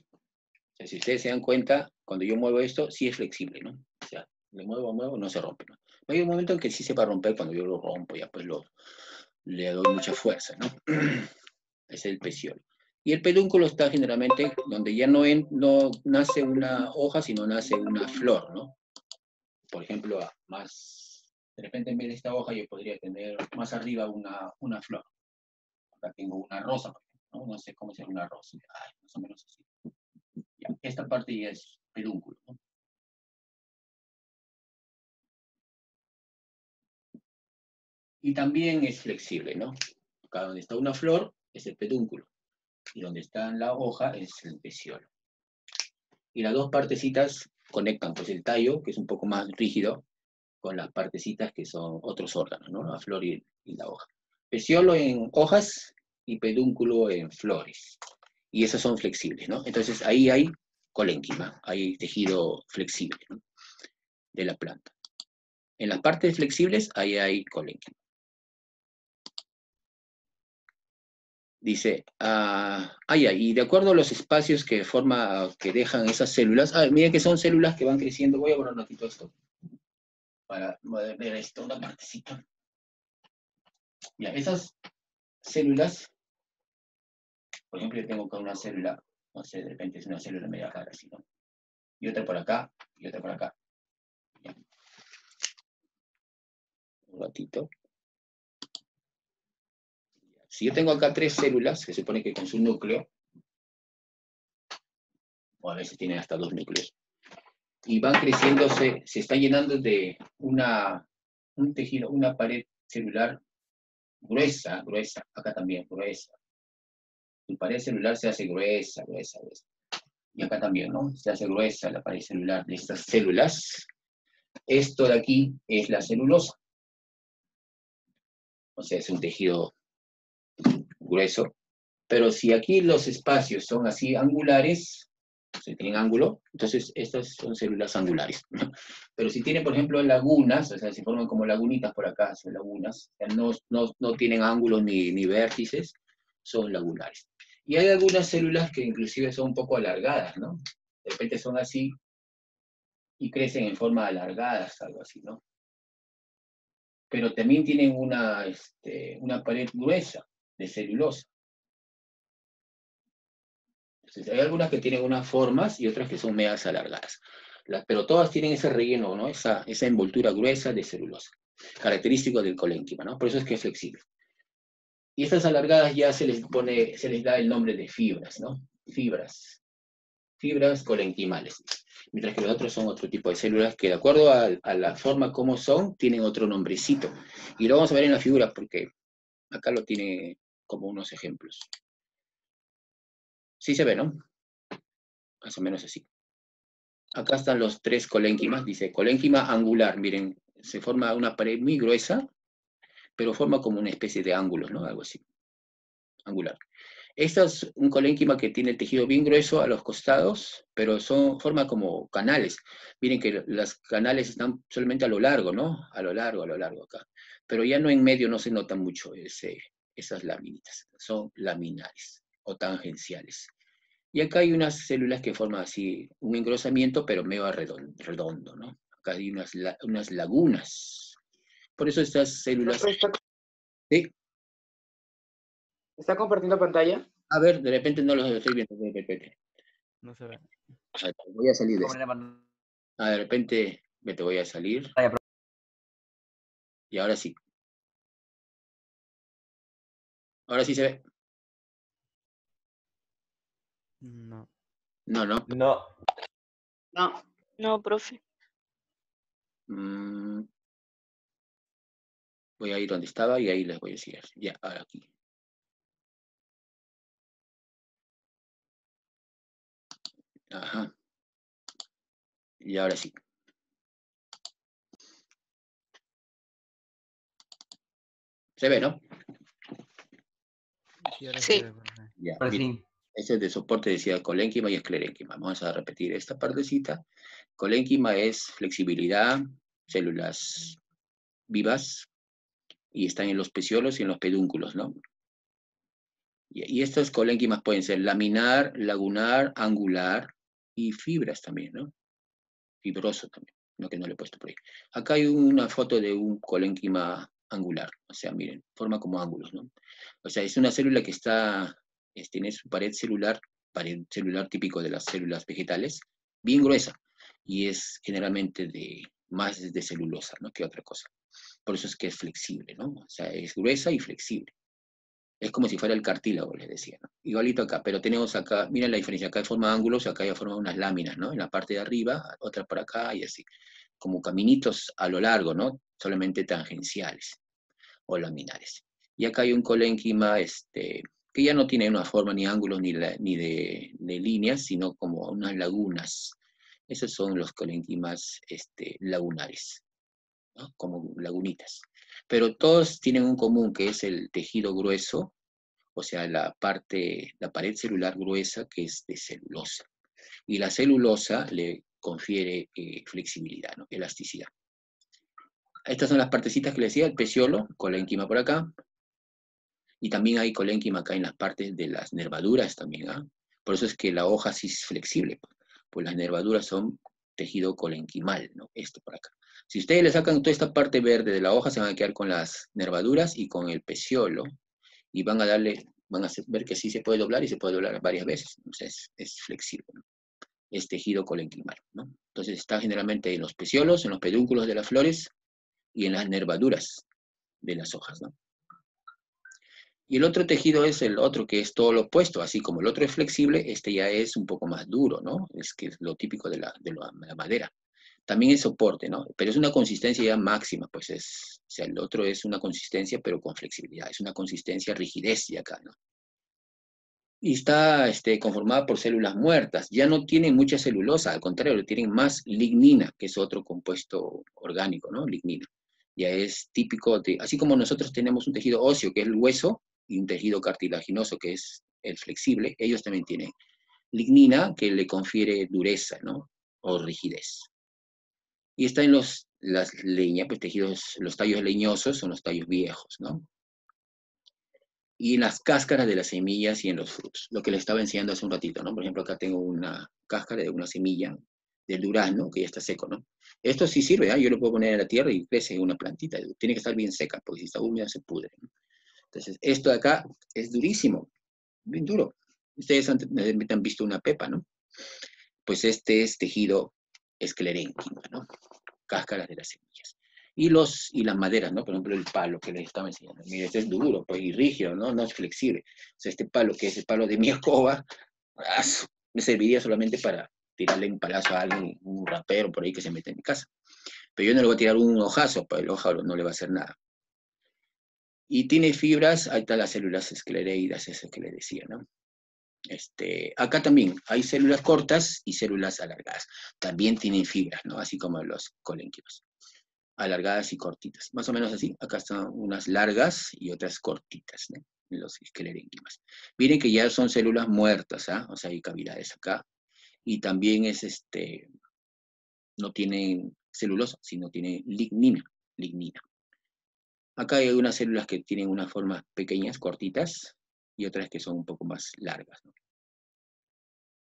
sea, si ustedes se dan cuenta, cuando yo muevo esto, sí es flexible, ¿no? O sea, Le muevo, no se rompe, ¿no? Hay un momento en que sí se va a romper cuando yo lo rompo, ya pues le doy mucha fuerza, ¿no? Es el peciolo. Y el pedúnculo está generalmente donde ya no nace una hoja, sino nace una flor, ¿no? Por ejemplo, de repente en vez de esta hoja yo podría tener más arriba una flor. Acá tengo una rosa, por ejemplo, ¿no? No sé cómo sería una rosa. Ay, más o menos así. Ya, esta parte ya es pedúnculo, ¿no? Y también es flexible, ¿no? Acá donde está una flor es el pedúnculo. Y donde está la hoja es el peciolo. Y las dos partecitas conectan pues el tallo, que es un poco más rígido, con las partecitas que son otros órganos, ¿no? La flor y la hoja. Peciolo en hojas y pedúnculo en flores. Y esas son flexibles, ¿no? Entonces ahí hay colénquima, hay tejido flexible, ¿no? De la planta. En las partes flexibles, ahí hay colénquima. Dice, y de acuerdo a los espacios que dejan esas células, miren que son células que van creciendo. Voy a borrar un ratito esto, para ver esto, una partecita. Ya, esas células, por ejemplo, yo tengo acá una célula, no sé, de repente es una célula media rara, así, ¿no? Y otra por acá, y otra por acá. Ya. Un ratito. Si yo tengo acá 3 células, que se supone que con su núcleo, o a veces tienen hasta 2 núcleos, y van creciendo, se están llenando de un tejido, una pared celular gruesa, acá también, gruesa. Tu pared celular se hace gruesa. Y acá también, ¿no? Se hace gruesa la pared celular de estas células. Esto de aquí es la celulosa. O sea, es un tejido grueso. Pero si aquí los espacios son así angulares, si tienen ángulo, entonces estas son células angulares. Pero si tienen, por ejemplo, lagunas, o sea, se forman como lagunitas por acá, son lagunas, o sea, no tienen ángulos ni vértices, son lagunares. Y hay algunas células que inclusive son un poco alargadas, ¿no? De repente son así y crecen en forma alargadas, algo así, ¿no? Pero también tienen una pared gruesa de celulosa. Entonces, hay algunas que tienen unas formas y otras que son medias alargadas. Pero todas tienen ese relleno, ¿no? Esa envoltura gruesa de celulosa, característico del colénquima, ¿no? Por eso es que es flexible. Y estas alargadas ya se les da el nombre de fibras, ¿no? Fibras colenquimales. Mientras que los otros son otro tipo de células que de acuerdo a la forma como son, tienen otro nombrecito. Y lo vamos a ver en la figura porque acá lo tiene como unos ejemplos. Sí se ve, ¿no? Más o menos así. Acá están los 3 colénquimas. Dice colénquima angular. Miren, se forma una pared muy gruesa, pero forma como una especie de ángulo, ¿no? Algo así. Angular. Esta es un colénquima que tiene el tejido bien grueso a los costados, pero forma como canales. Miren que los canales están solamente a lo largo, ¿no? A lo largo acá. Pero ya no en medio no se nota mucho esas laminitas. Son laminares o tangenciales. Y acá hay unas células que forman así un engrosamiento, pero medio redondo, ¿no? Acá hay unas lagunas. Por eso estas células... ¿Sí? ¿Está compartiendo pantalla? A ver, de repente no los estoy viendo. De repente. No se ve. A ver, voy a salir de esto. De repente me te voy a salir. Y ahora sí. Ahora sí se ve. No. No. No. No. No, profe. Voy a ir donde estaba y ahí les voy a decir. Ya, ahora aquí. Ajá. Y ahora sí. Se ve, ¿no? Sí, ahora Sí. se ve, profe. Ya. Ahora Miren, sí. ese es de soporte, decía colénquima y esclerénquima. Vamos a repetir esta partecita. Colénquima es flexibilidad, células vivas, y están en los peciolos y en los pedúnculos, ¿no? Y estas colénquimas pueden ser laminar, lagunar, angular y fibras también, ¿no? Fibroso también. no que no lo he puesto por ahí. Acá hay una foto de un colénquima angular, o sea, miren, forma como ángulos, ¿no? O sea, es una célula que tiene su pared celular típico de las células vegetales, bien gruesa, y es generalmente más de celulosa, ¿no? Que otra cosa. Por eso es que es flexible, ¿no? O sea, es gruesa y flexible. Es como si fuera el cartílago, les decía, ¿no? Igualito acá, pero tenemos acá, miren la diferencia, acá forma ángulos, acá ya forma unas láminas, ¿no? En la parte de arriba, otra por acá y así, como caminitos a lo largo, ¿no? Solamente tangenciales o laminares. Y acá hay un colénquima, que ya no tiene una forma ni ángulos ni de líneas, sino como unas lagunas. Esos son los colénquimas lagunares, ¿no? Como lagunitas. Pero todos tienen un común, que es el tejido grueso, o sea, la pared celular gruesa, que es de celulosa. Y la celulosa le confiere flexibilidad, ¿no? Elasticidad. Estas son las partecitas que le decía, el peciolo, colénquima por acá, y también hay colénquima acá en las partes de las nervaduras también, ¿ah? Por eso es que la hoja sí es flexible, pues las nervaduras son tejido colenquimal, ¿no? Esto por acá. Si ustedes le sacan toda esta parte verde de la hoja, se van a quedar con las nervaduras y con el peciolo, y van a ver que sí se puede doblar y se puede doblar varias veces. Entonces es flexible, ¿no? Es tejido colenquimal, ¿no? Entonces está generalmente en los peciolos, en los pedúnculos de las flores y en las nervaduras de las hojas, ¿no? Y el otro tejido es el otro que es todo lo opuesto, así como el otro es flexible, este ya es un poco más duro, ¿no? Es que es lo típico de la madera. También es soporte, ¿no? Pero es una consistencia ya máxima, pues o sea, el otro es una consistencia pero con flexibilidad, es una consistencia rigidez de acá, ¿no? Y está conformada por células muertas, ya no tienen mucha celulosa, al contrario, tienen más lignina, que es otro compuesto orgánico, ¿no? Lignina. Ya es típico así como nosotros tenemos un tejido óseo, que es el hueso, y un tejido cartilaginoso, que es el flexible, ellos también tienen lignina, que le confiere dureza, ¿no? O rigidez. Y está en las leñas, pues los tallos leñosos son los tallos viejos, ¿no? Y en las cáscaras de las semillas y en los frutos, lo que les estaba enseñando hace un ratito, ¿no? Por ejemplo, acá tengo una cáscara de una semilla del durazno, que ya está seco, ¿no? Esto sí sirve, ¿eh? Yo lo puedo poner en la tierra y crece una plantita, tiene que estar bien seca, porque si está húmeda se pudre, ¿no? Entonces, esto de acá es durísimo, bien duro. Ustedes han visto una pepa, ¿no? Pues este es tejido esclerénquima, ¿no? Cáscaras de las semillas. Y las maderas, ¿no? Por ejemplo, el palo que les estaba enseñando. Mire, este es duro, pues, y rígido, ¿no? No es flexible. O sea, este palo, que es el palo de mi escoba, me serviría solamente para tirarle un palazo a alguien, un rapero por ahí que se mete en mi casa. Pero yo no le voy a tirar un hojazo, pues el hoja no le va a hacer nada. Y tiene fibras, ahí están las células esclereidas, eso que le decía, ¿no? Acá también hay células cortas y células alargadas. También tienen fibras, ¿no? Así como los colénquimos. Alargadas y cortitas. Más o menos así. Acá están unas largas y otras cortitas, ¿no? Los esclerénquimas. Miren que ya son células muertas, ¿ah? O sea, hay cavidades acá. Y también no tienen celulosa, sino tienen lignina. Acá hay unas células que tienen unas formas pequeñas, cortitas, y otras que son un poco más largas, ¿no?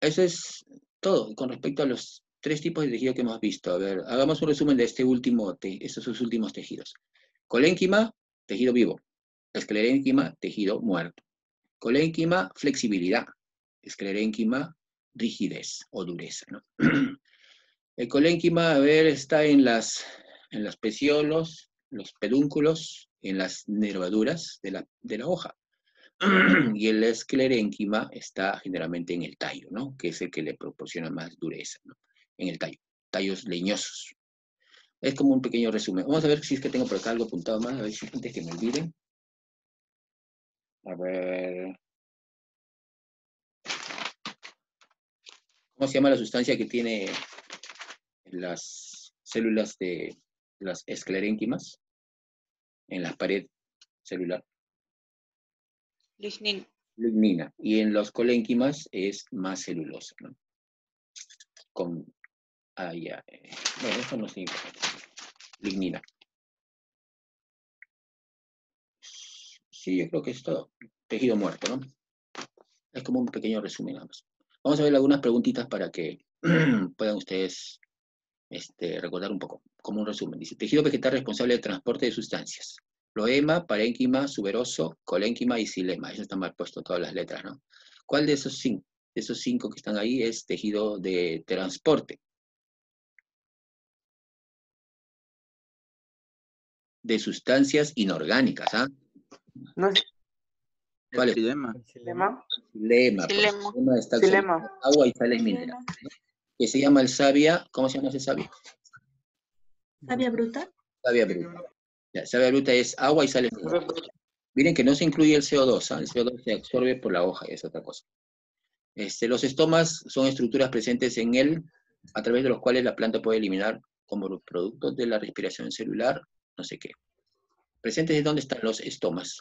Eso es todo con respecto a los 3 tipos de tejido que hemos visto. A ver, hagamos un resumen de estos últimos tejidos. Colénquima, tejido vivo. Esclerénquima, tejido muerto. Colénquima, flexibilidad. Esclerénquima, rigidez o dureza, ¿no? El colénquima, a ver, está en los peciolos, los pedúnculos, en las nervaduras de la hoja. Y el esclerénquima está generalmente en el tallo, ¿no? Que es el que le proporciona más dureza, ¿no? En el tallo, tallos leñosos. Es como un pequeño resumen. Vamos a ver si es que tengo por acá algo apuntado más, a ver si antes que me olviden. A ver. ¿Cómo se llama la sustancia que tiene las células de las esclerénquimas en la pared celular? Lignin. Lignina. Y en los colénquimas es más celulosa, ¿no? Bueno, eso no es importante. Lignina. Sí, yo creo que es todo. Tejido muerto, ¿no? Es como un pequeño resumen nada más. Vamos a ver algunas preguntitas para que puedan ustedes recordar un poco, como un resumen. Dice, tejido vegetal responsable del transporte de sustancias. Floema, parénquima, suberoso, colénquima y xilema. Eso está mal puesto todas las letras, ¿no? ¿Cuál de esos cinco que están ahí es tejido de transporte? De sustancias inorgánicas, ¿ah? No es ¿Cuál es? Xilema. xilema. Xilema. Pues, Xilema. xilema está Xilema. absorbiendo agua y sales minerales, ¿no? Que se llama el savia, ¿cómo se llama ese savia? ¿Savia bruta? Savia bruta. La savia bruta es agua y sales minerales. Miren que no se incluye el CO2, ¿ah? El CO2 se absorbe por la hoja, es otra cosa. Los estomas son estructuras presentes en él, a través de los cuales la planta puede eliminar como los productos de la respiración celular, no sé qué. ¿Presentes de dónde están los estomas?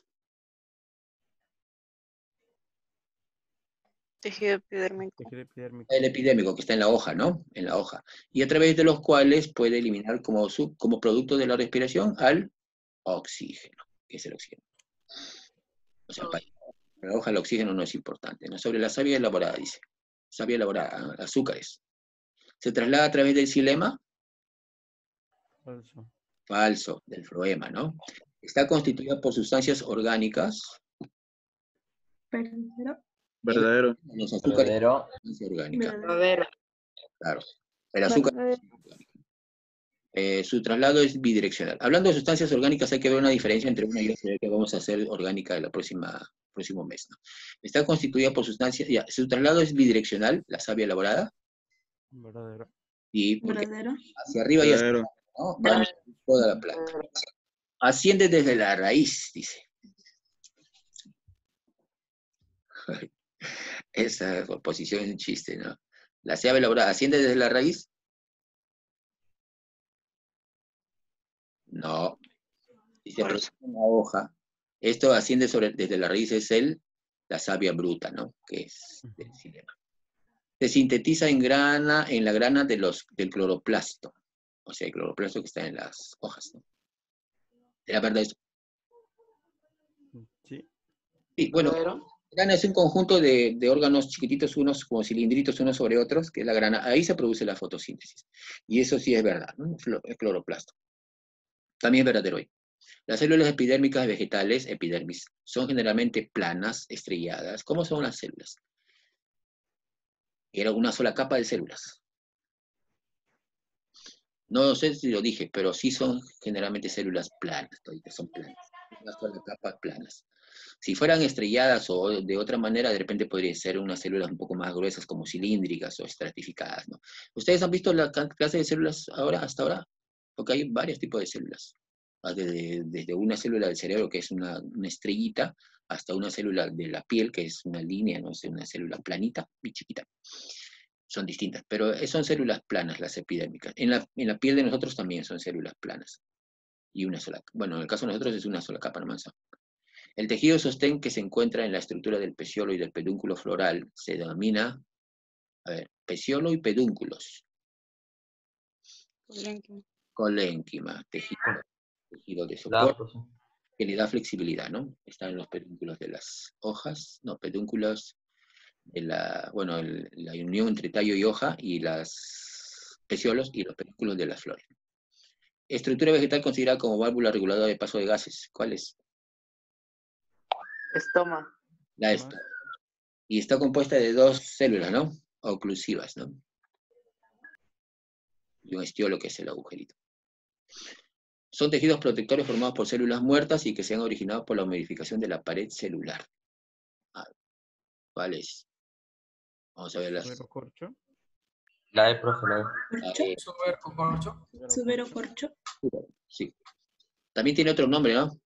Tejido epidérmico. Tejido epidérmico. El epidémico, que está en la hoja, ¿no? En la hoja. Y a través de los cuales puede eliminar como producto de la respiración al oxígeno, que es el oxígeno. O sea, para la hoja el oxígeno no es importante, ¿no? Sobre la savia elaborada, dice. Savia elaborada, azúcares. ¿Se traslada a través del xilema? Falso. Falso, del floema, ¿no? Está constituida por sustancias orgánicas. Verdadero. Verdadero. Los azúcares Verdadero. son sustancia orgánica, Verdadero. claro. El azúcar es orgánico. Su traslado es bidireccional. Hablando de sustancias orgánicas, hay que ver una diferencia entre una y otra que vamos a hacer orgánica el próximo mes, ¿no? Está constituida por sustancias, ya, su traslado es bidireccional, la savia elaborada, Verdadero. y porque Verdadero. hacia arriba y hacia Verdadero. abajo, ¿no? Va toda la planta. Asciende desde la raíz, dice. Esa posición es un chiste, ¿no? La savia elaborada asciende desde la raíz. No. Si se produce una hoja, esto asciende desde la raíz, es la savia bruta, ¿no? Que es del xilema. Se sintetiza en la grana del cloroplasto. O sea, el cloroplasto que está en las hojas, ¿no? ¿Era verdad eso? Sí. Sí, bueno, Verdadero. la grana es un conjunto de órganos chiquititos, unos como cilindritos unos sobre otros, que es la grana. Ahí se produce la fotosíntesis. Y eso sí es verdad, ¿no? El cloroplasto. También es verdadero hoy. Las células epidérmicas vegetales, epidermis, son generalmente planas, estrelladas. ¿Cómo son las células? Era una sola capa de células. No sé si lo dije, pero sí son generalmente células planas, toditas son planas. Una sola capa planas. Si fueran estrelladas o de otra manera, de repente podrían ser unas células un poco más gruesas, como cilíndricas o estratificadas, ¿no? ¿Ustedes han visto la clase de células hasta ahora? Porque hay varios tipos de células. Desde una célula del cerebro, que es una estrellita, hasta una célula de la piel, que es una línea, no sé, una célula planita, muy chiquita. Son distintas, pero son células planas las epidérmicas. En la piel de nosotros también son células planas. Y una sola, bueno, en el caso de nosotros es una sola capa nomás. El tejido sostén que se encuentra en la estructura del peciolo y del pedúnculo floral se denomina, peciolo y pedúnculos. Colénquima, tejido de soporte, Claro, pues, sí. que le da flexibilidad, ¿no? Está en los pedúnculos de las hojas, no, pedúnculos de la unión entre tallo y hoja y las peciolos y los pedúnculos de las flores. Estructura vegetal considerada como válvula reguladora de paso de gases. ¿Cuál es? Estoma. La esta. Y está compuesta de dos células, ¿no? Oclusivas, ¿no? Y un estiolo que es el agujerito. Son tejidos protectores formados por células muertas y que se han originado por la modificación de la pared celular. ¿Cuál es? Vamos a ver las... Suberocorcho. La E, profe, la E. Corcho. Super con corcho. Suberocorcho. Sí. También tiene otro nombre, ¿no?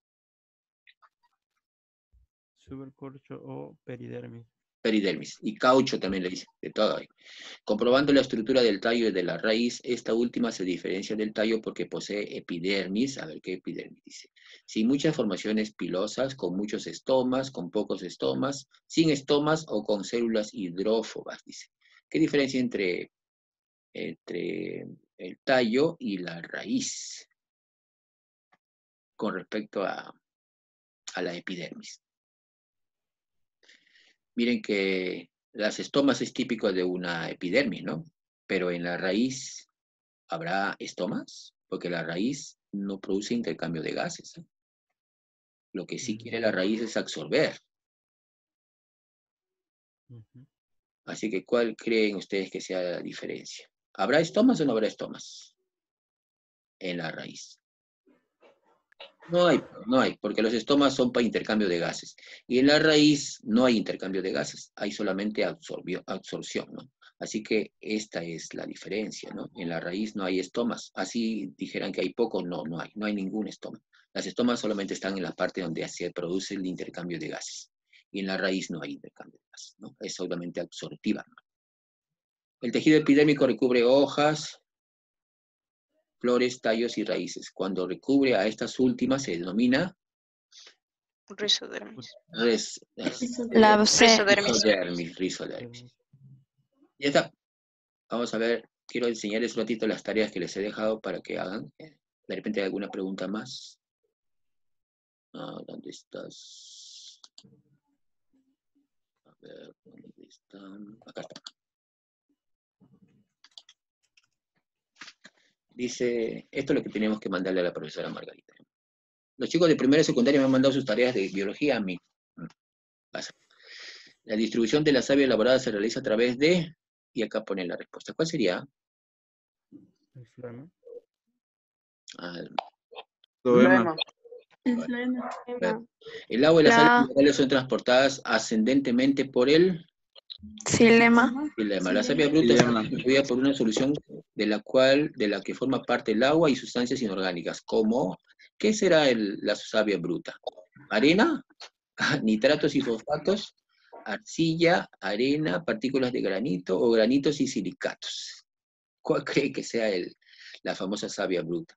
Subercorcho o peridermis. Peridermis. Y caucho también le dice, de todo ahí. Comprobando la estructura del tallo y de la raíz, esta última se diferencia del tallo porque posee epidermis. A ver, ¿qué epidermis dice? Sin muchas formaciones pilosas, con muchos estomas, con pocos estomas, sin estomas o con células hidrófobas, dice. ¿Qué diferencia entre el tallo y la raíz con respecto a la epidermis? Miren que las estomas es típico de una epidermis, ¿no? Pero en la raíz ¿Habrá estomas? Porque la raíz no produce intercambio de gases, ¿eh? Lo que sí quiere la raíz es absorber. Ujú. Así que, ¿cuál creen ustedes que sea la diferencia? ¿Habrá estomas o no habrá estomas en la raíz? No hay, porque los estomas son para intercambio de gases. Y en la raíz no hay intercambio de gases, hay solamente absorción, ¿no? Así que esta es la diferencia, ¿no? En la raíz no hay estomas. Así dijeran que hay poco, no hay ningún estoma. Las estomas solamente están en la parte donde se produce el intercambio de gases. Y en la raíz no hay intercambio de gases, ¿no? Es solamente absortiva, ¿no? El tejido epidérmico recubre hojas, flores, tallos y raíces. Cuando recubre a estas últimas se denomina Rizodermis. rizodermis. Dermis. Ya está. Vamos a ver, quiero enseñarles un ratito las tareas que les he dejado para que hagan. De repente hay alguna pregunta más. ¿Dónde estás? A ver, ¿dónde están? Acá está. Dice, esto es lo que tenemos que mandarle a la profesora Margarita. Los chicos de primera y secundaria me han mandado sus tareas de biología a mí. Pasa. La distribución de la savia elaborada se realiza a través de... Y acá pone la respuesta. ¿Cuál sería? El flema. Problema. El flema. El agua y las sales La minerales son transportadas ascendentemente por el xilema. xilema. La savia bruta está constituida por una solución de la que forma parte el agua y sustancias inorgánicas, como, ¿qué será la savia bruta? ¿Arena? ¿Nitratos y fosfatos? ¿Arcilla, arena, partículas de granito o granitos y silicatos? ¿Cuál cree que sea la famosa savia bruta?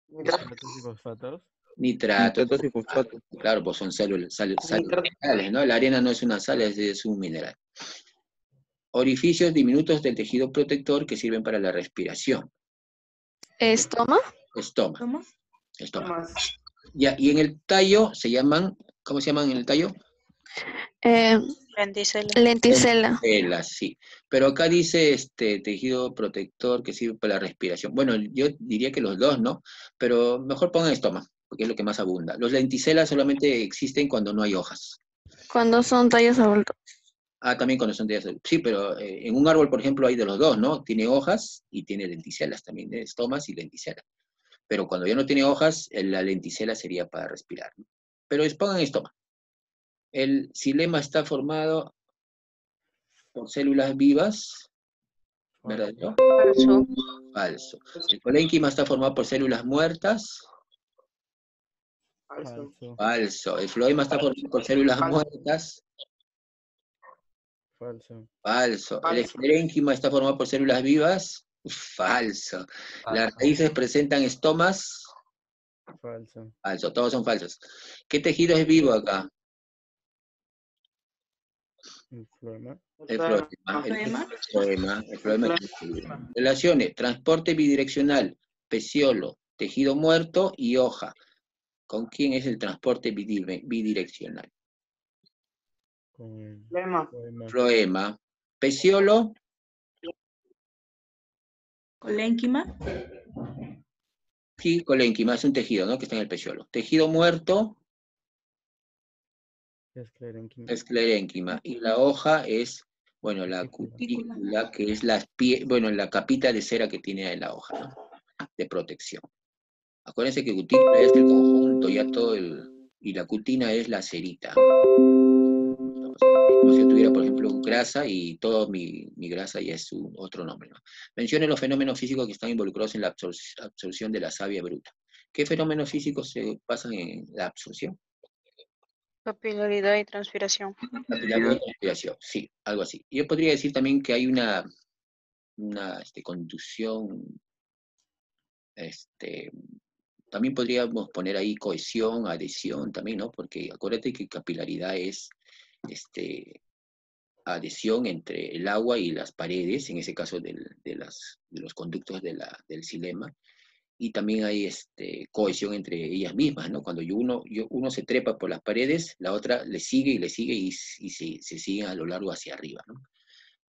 Nitratos y fosfatos. Nitratos. Nitratos y fosfatos. Claro, pues son sales Nitratos. minerales, ¿no? La arena no es una sal, es un mineral. Orificios diminutos del tejido protector que sirven para la respiración. Estoma. Estoma. ¿Cómo? Estoma. Ya, y en el tallo se llaman, ¿cómo se llaman en el tallo? Lenticela. Lentelas, sí. Pero acá dice tejido protector que sirve para la respiración. Bueno, yo diría que los dos, ¿no? Pero mejor pongan estoma, porque es lo que más abunda. Los lenticelas solamente existen cuando no hay hojas. Cuando son tallos adultos. También cuando son de... Sí, pero en un árbol, por ejemplo, hay de los dos, ¿no? Tiene hojas y tiene lenticelas también, de estomas y lenticelas. Pero cuando ya no tiene hojas, la lenticela sería para respirar, ¿no? Pero pongan estoma. El xilema está formado por células vivas, ¿verdadero? Falso. Falso. El colénquima está formado por células muertas. Falso. Falso. El floema está formado por células Falso. muertas. Falso. Falso. El Falso. esclerénquima está formado por células vivas. Falso. Las raíces presentan estomas. Falso. Falso. Todos son falsos. ¿Qué tejido es vivo acá? El flema. El Flema. floema. El floema es vivo. Relaciones. Transporte bidireccional. Peciolo. Tejido muerto y hoja. ¿Con quién es el transporte bidireccional? Con el Flema. floema. Floema. Peciolo. Colénquima. Sí, colénquima, es un tejido, ¿no? Que está en el peciolo. Tejido muerto, Esclerénquima. esclerénquima. Y la hoja es, bueno, la cutícula, que es la capita de cera que tiene en la hoja, ¿no? De protección. Acuérdense que cutícula es el conjunto, ya todo y la cutina es la cerita. Como si yo tuviera, por ejemplo, grasa y toda mi grasa ya es otro nombre, ¿no? Mencione los fenómenos físicos que están involucrados en la absorción de la savia bruta. ¿Qué fenómenos físicos se pasan en la absorción? Capilaridad y transpiración. Capilaridad y transpiración, sí, algo así. Yo podría decir también que hay una conducción, también podríamos poner ahí cohesión, adhesión también, ¿no? Porque acuérdate que capilaridad es adhesión entre el agua y las paredes, en ese caso de los conductos del xilema, y también hay cohesión entre ellas mismas, ¿no? Cuando uno se trepa por las paredes, la otra le sigue y se siguen a lo largo hacia arriba, ¿no?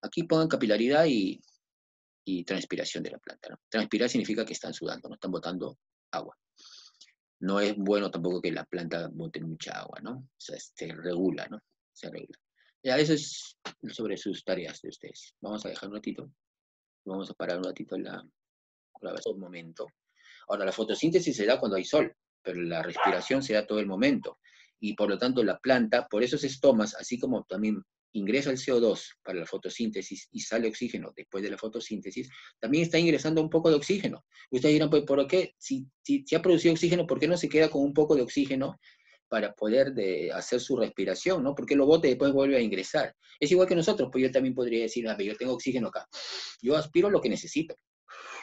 Aquí pongan capilaridad y y transpiración de la planta, ¿no? Transpirar significa que están sudando, no están botando agua. No es bueno tampoco que la planta bote mucha agua, ¿no? O sea, se regula, ¿no? Se regula. Ya, eso es sobre sus tareas de ustedes. Vamos a dejar un ratito. Vamos a parar un ratito la grabación. Un momento. Ahora, la fotosíntesis se da cuando hay sol, pero la respiración se da todo el momento. Y por lo tanto, la planta, por esos estomas, así como también ingresa el CO2 para la fotosíntesis y sale oxígeno después de la fotosíntesis, también está ingresando un poco de oxígeno. Ustedes dirán, pues, ¿por qué? Si ha producido oxígeno, ¿por qué no se queda con un poco de oxígeno para poder hacer su respiración, ¿no? Porque lo bote y después vuelve a ingresar. Es igual que nosotros, pues yo también podría decir, a ver, yo tengo oxígeno acá. Yo aspiro lo que necesito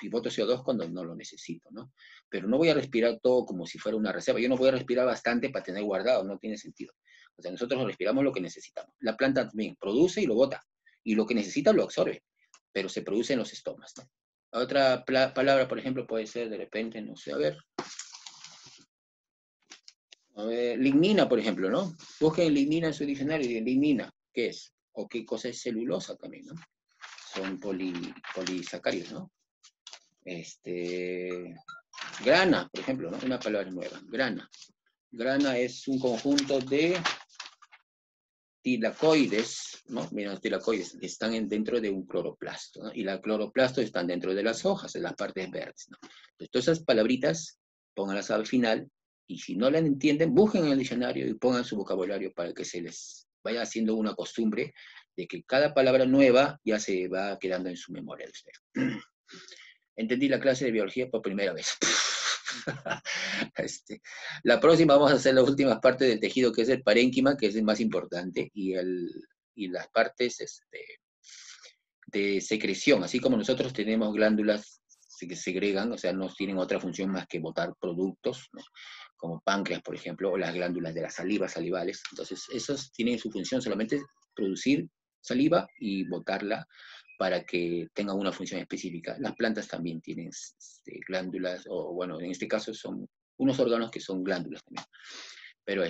y boto CO2 cuando no lo necesito, ¿no? Pero no voy a respirar todo como si fuera una reserva. Yo no voy a respirar bastante para tener guardado, no tiene sentido. O sea, nosotros respiramos lo que necesitamos. La planta también produce y lo bota, y lo que necesita lo absorbe, pero se produce en los estomas, ¿no? Otra palabra, por ejemplo, puede ser de repente, no sé, a ver, lignina, por ejemplo, ¿no? Busquen lignina en su diccionario y lignina, ¿qué es? O qué cosa es celulosa también, ¿no? Son polisacáridos, ¿no? Grana, por ejemplo, ¿no? Una palabra nueva, grana. Grana es un conjunto de tilacoides, ¿no? Mira, los tilacoides están dentro de un cloroplasto, ¿no? Y los cloroplastos están dentro de las hojas, en las partes verdes, ¿no? Entonces, todas esas palabritas, pónganlas al final, y si no las entienden, busquen en el diccionario y pongan su vocabulario para que se les vaya haciendo una costumbre de que cada palabra nueva ya se va quedando en su memoria de usted. Entendí la clase de biología por primera vez. La próxima vamos a hacer las últimas partes del tejido, que es el parénquima, que es el más importante, y las partes de secreción. Así como nosotros tenemos glándulas que segregan, o sea, no tienen otra función más que botar productos, ¿no? Como páncreas, por ejemplo, o las glándulas de la saliva, salivales. Entonces, esos tienen su función solamente producir saliva y botarla para que tenga una función específica. Las plantas también tienen glándulas, o bueno, en este caso son unos órganos que son glándulas también, pero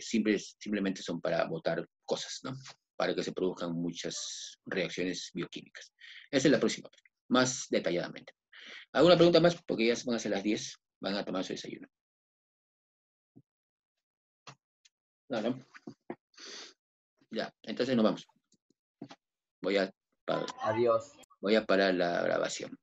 simplemente son para botar cosas, ¿no? Para que se produzcan muchas reacciones bioquímicas. Esa es la próxima, más detalladamente. ¿Alguna pregunta más? Porque ya van a ser las 10, van a tomar su desayuno. No, ¿no? Ya, entonces nos vamos. Adiós. Voy a parar la grabación.